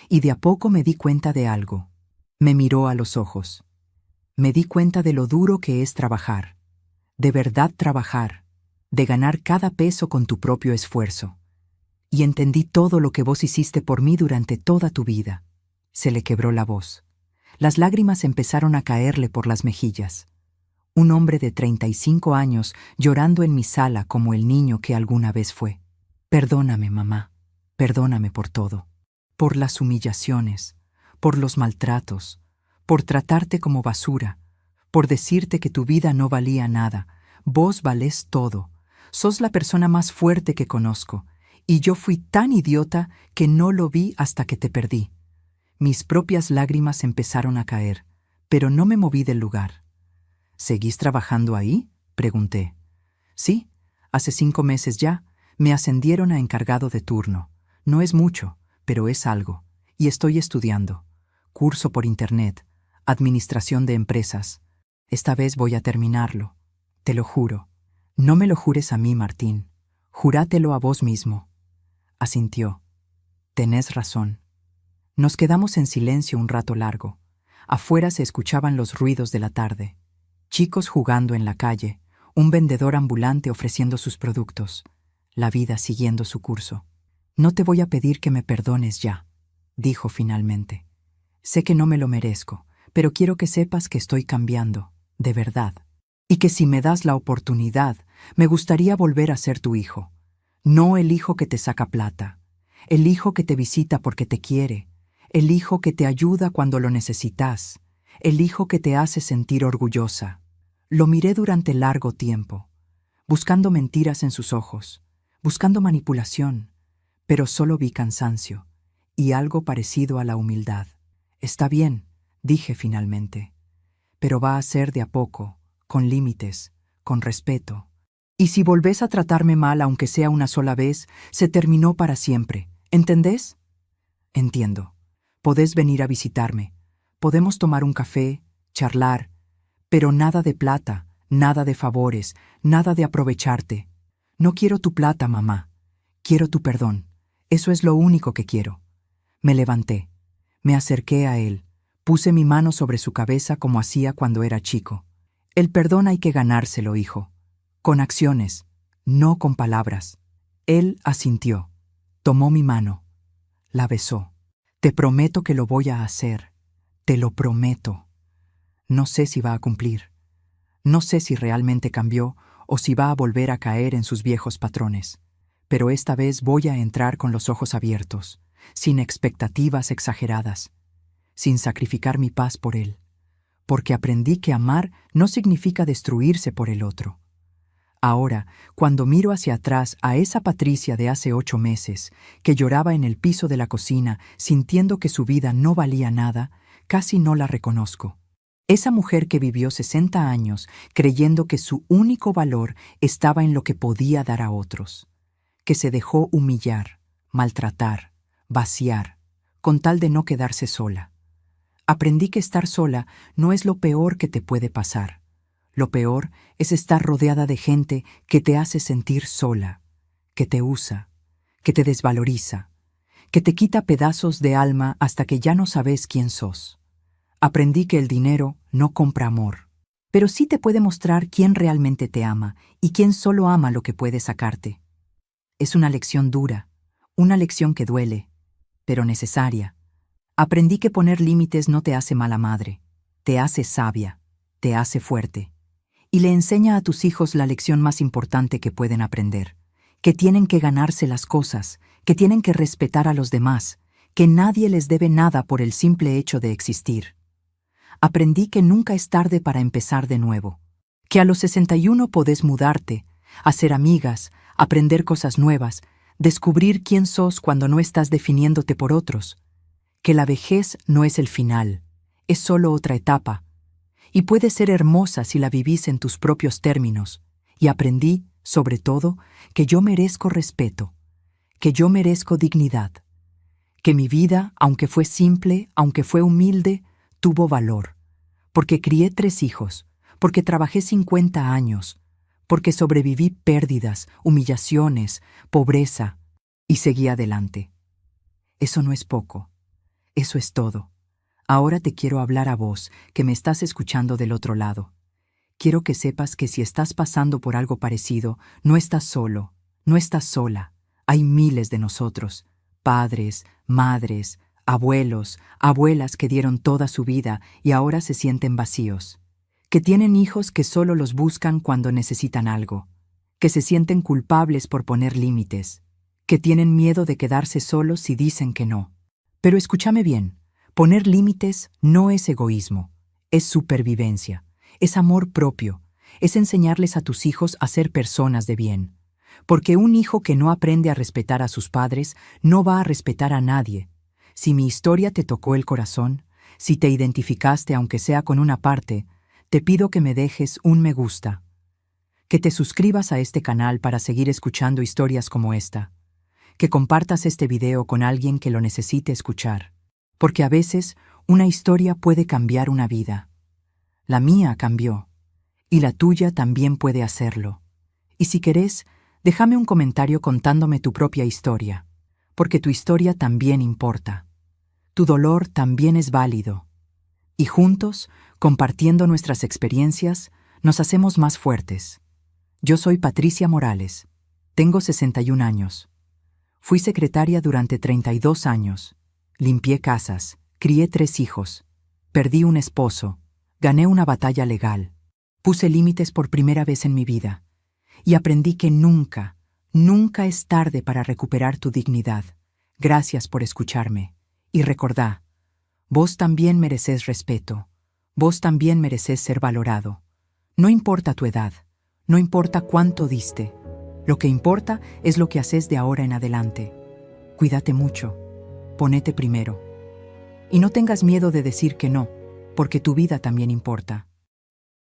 S1: Y de a poco me di cuenta de algo. Me miró a los ojos. Me di cuenta de lo duro que es trabajar. De verdad trabajar. De ganar cada peso con tu propio esfuerzo. y entendí todo lo que vos hiciste por mí durante toda tu vida. Se le quebró la voz. Las lágrimas empezaron a caerle por las mejillas. Un hombre de 35 años llorando en mi sala como el niño que alguna vez fue. Perdóname, mamá. Perdóname por todo. Por las humillaciones, por los maltratos, por tratarte como basura, por decirte que tu vida no valía nada. Vos valés todo. Sos la persona más fuerte que conozco, y yo fui tan idiota que no lo vi hasta que te perdí. Mis propias lágrimas empezaron a caer, pero no me moví del lugar. ¿Seguís trabajando ahí?, pregunté. Sí, hace 5 meses ya. Me ascendieron a encargado de turno. No es mucho, pero es algo. Y estoy estudiando. Curso por internet. Administración de empresas. Esta vez voy a terminarlo. Te lo juro. No me lo jures a mí, Martín. Jurátelo a vos mismo. Asintió. Tenés razón. Nos quedamos en silencio un rato largo. Afuera se escuchaban los ruidos de la tarde. Chicos jugando en la calle, un vendedor ambulante ofreciendo sus productos, la vida siguiendo su curso. No te voy a pedir que me perdones ya, dijo finalmente. Sé que no me lo merezco, pero quiero que sepas que estoy cambiando, de verdad, y que si me das la oportunidad, me gustaría volver a ser tu hijo. No el hijo que te saca plata, el hijo que te visita porque te quiere, el hijo que te ayuda cuando lo necesitas, el hijo que te hace sentir orgullosa. Lo miré durante largo tiempo, buscando mentiras en sus ojos, buscando manipulación, pero solo vi cansancio y algo parecido a la humildad. Está bien, dije finalmente, pero va a ser de a poco, con límites, con respeto. Y si volvés a tratarme mal, aunque sea una sola vez, se terminó para siempre. ¿Entendés? Entiendo. Podés venir a visitarme. Podemos tomar un café, charlar, pero nada de plata, nada de favores, nada de aprovecharte. No quiero tu plata, mamá. Quiero tu perdón. Eso es lo único que quiero. Me levanté. Me acerqué a él. Puse mi mano sobre su cabeza como hacía cuando era chico. El perdón hay que ganárselo, hijo. Con acciones, no con palabras. Él asintió. Tomó mi mano. La besó. Te prometo que lo voy a hacer. Te lo prometo. No sé si va a cumplir. No sé si realmente cambió o si va a volver a caer en sus viejos patrones. Pero esta vez voy a entrar con los ojos abiertos, sin expectativas exageradas, sin sacrificar mi paz por él, porque aprendí que amar no significa destruirse por el otro. Ahora, cuando miro hacia atrás a esa Patricia de hace 8 meses, que lloraba en el piso de la cocina sintiendo que su vida no valía nada, casi no la reconozco. Esa mujer que vivió 60 años creyendo que su único valor estaba en lo que podía dar a otros, que se dejó humillar, maltratar, vaciar, con tal de no quedarse sola. Aprendí que estar sola no es lo peor que te puede pasar. Lo peor es estar rodeada de gente que te hace sentir sola, que te usa, que te desvaloriza, que te quita pedazos de alma hasta que ya no sabes quién sos. Aprendí que el dinero no compra amor, pero sí te puede mostrar quién realmente te ama y quién solo ama lo que puede sacarte. Es una lección dura, una lección que duele, pero necesaria. Aprendí que poner límites no te hace mala madre, te hace sabia, te hace fuerte. Y le enseña a tus hijos la lección más importante que pueden aprender, que tienen que ganarse las cosas, que tienen que respetar a los demás, que nadie les debe nada por el simple hecho de existir. Aprendí que nunca es tarde para empezar de nuevo, que a los 61 podés mudarte, hacer amigas, aprender cosas nuevas, descubrir quién sos cuando no estás definiéndote por otros, que la vejez no es el final, es solo otra etapa, y puede ser hermosa si la vivís en tus propios términos. Y aprendí, sobre todo, que yo merezco respeto, que yo merezco dignidad, que mi vida, aunque fue simple, aunque fue humilde, tuvo valor, porque crié 3 hijos, porque trabajé 50 años, porque sobreviví pérdidas, humillaciones, pobreza, y seguí adelante. Eso no es poco, eso es todo. Ahora te quiero hablar a vos, que me estás escuchando del otro lado. Quiero que sepas que si estás pasando por algo parecido, no estás solo, no estás sola. Hay miles de nosotros, padres, madres, abuelos, abuelas que dieron toda su vida y ahora se sienten vacíos, que tienen hijos que solo los buscan cuando necesitan algo, que se sienten culpables por poner límites, que tienen miedo de quedarse solos si dicen que no. Pero escúchame bien, poner límites no es egoísmo, es supervivencia, es amor propio, es enseñarles a tus hijos a ser personas de bien. Porque un hijo que no aprende a respetar a sus padres no va a respetar a nadie. Si mi historia te tocó el corazón, si te identificaste aunque sea con una parte, te pido que me dejes un me gusta. Que te suscribas a este canal para seguir escuchando historias como esta. Que compartas este video con alguien que lo necesite escuchar. Porque a veces una historia puede cambiar una vida. La mía cambió. Y la tuya también puede hacerlo. Y si querés, déjame un comentario contándome tu propia historia, porque tu historia también importa. Tu dolor también es válido. Y juntos, compartiendo nuestras experiencias, nos hacemos más fuertes. Yo soy Patricia Morales. Tengo 61 años. Fui secretaria durante 32 años. Limpié casas, crié 3 hijos. Perdí un esposo. Gané una batalla legal. Puse límites por primera vez en mi vida. Y aprendí que nunca, nunca es tarde para recuperar tu dignidad. Gracias por escucharme. Y recordá, vos también mereces respeto. Vos también mereces ser valorado. No importa tu edad, no importa cuánto diste. Lo que importa es lo que haces de ahora en adelante. Cuídate mucho. Ponete primero. Y no tengas miedo de decir que no, porque tu vida también importa.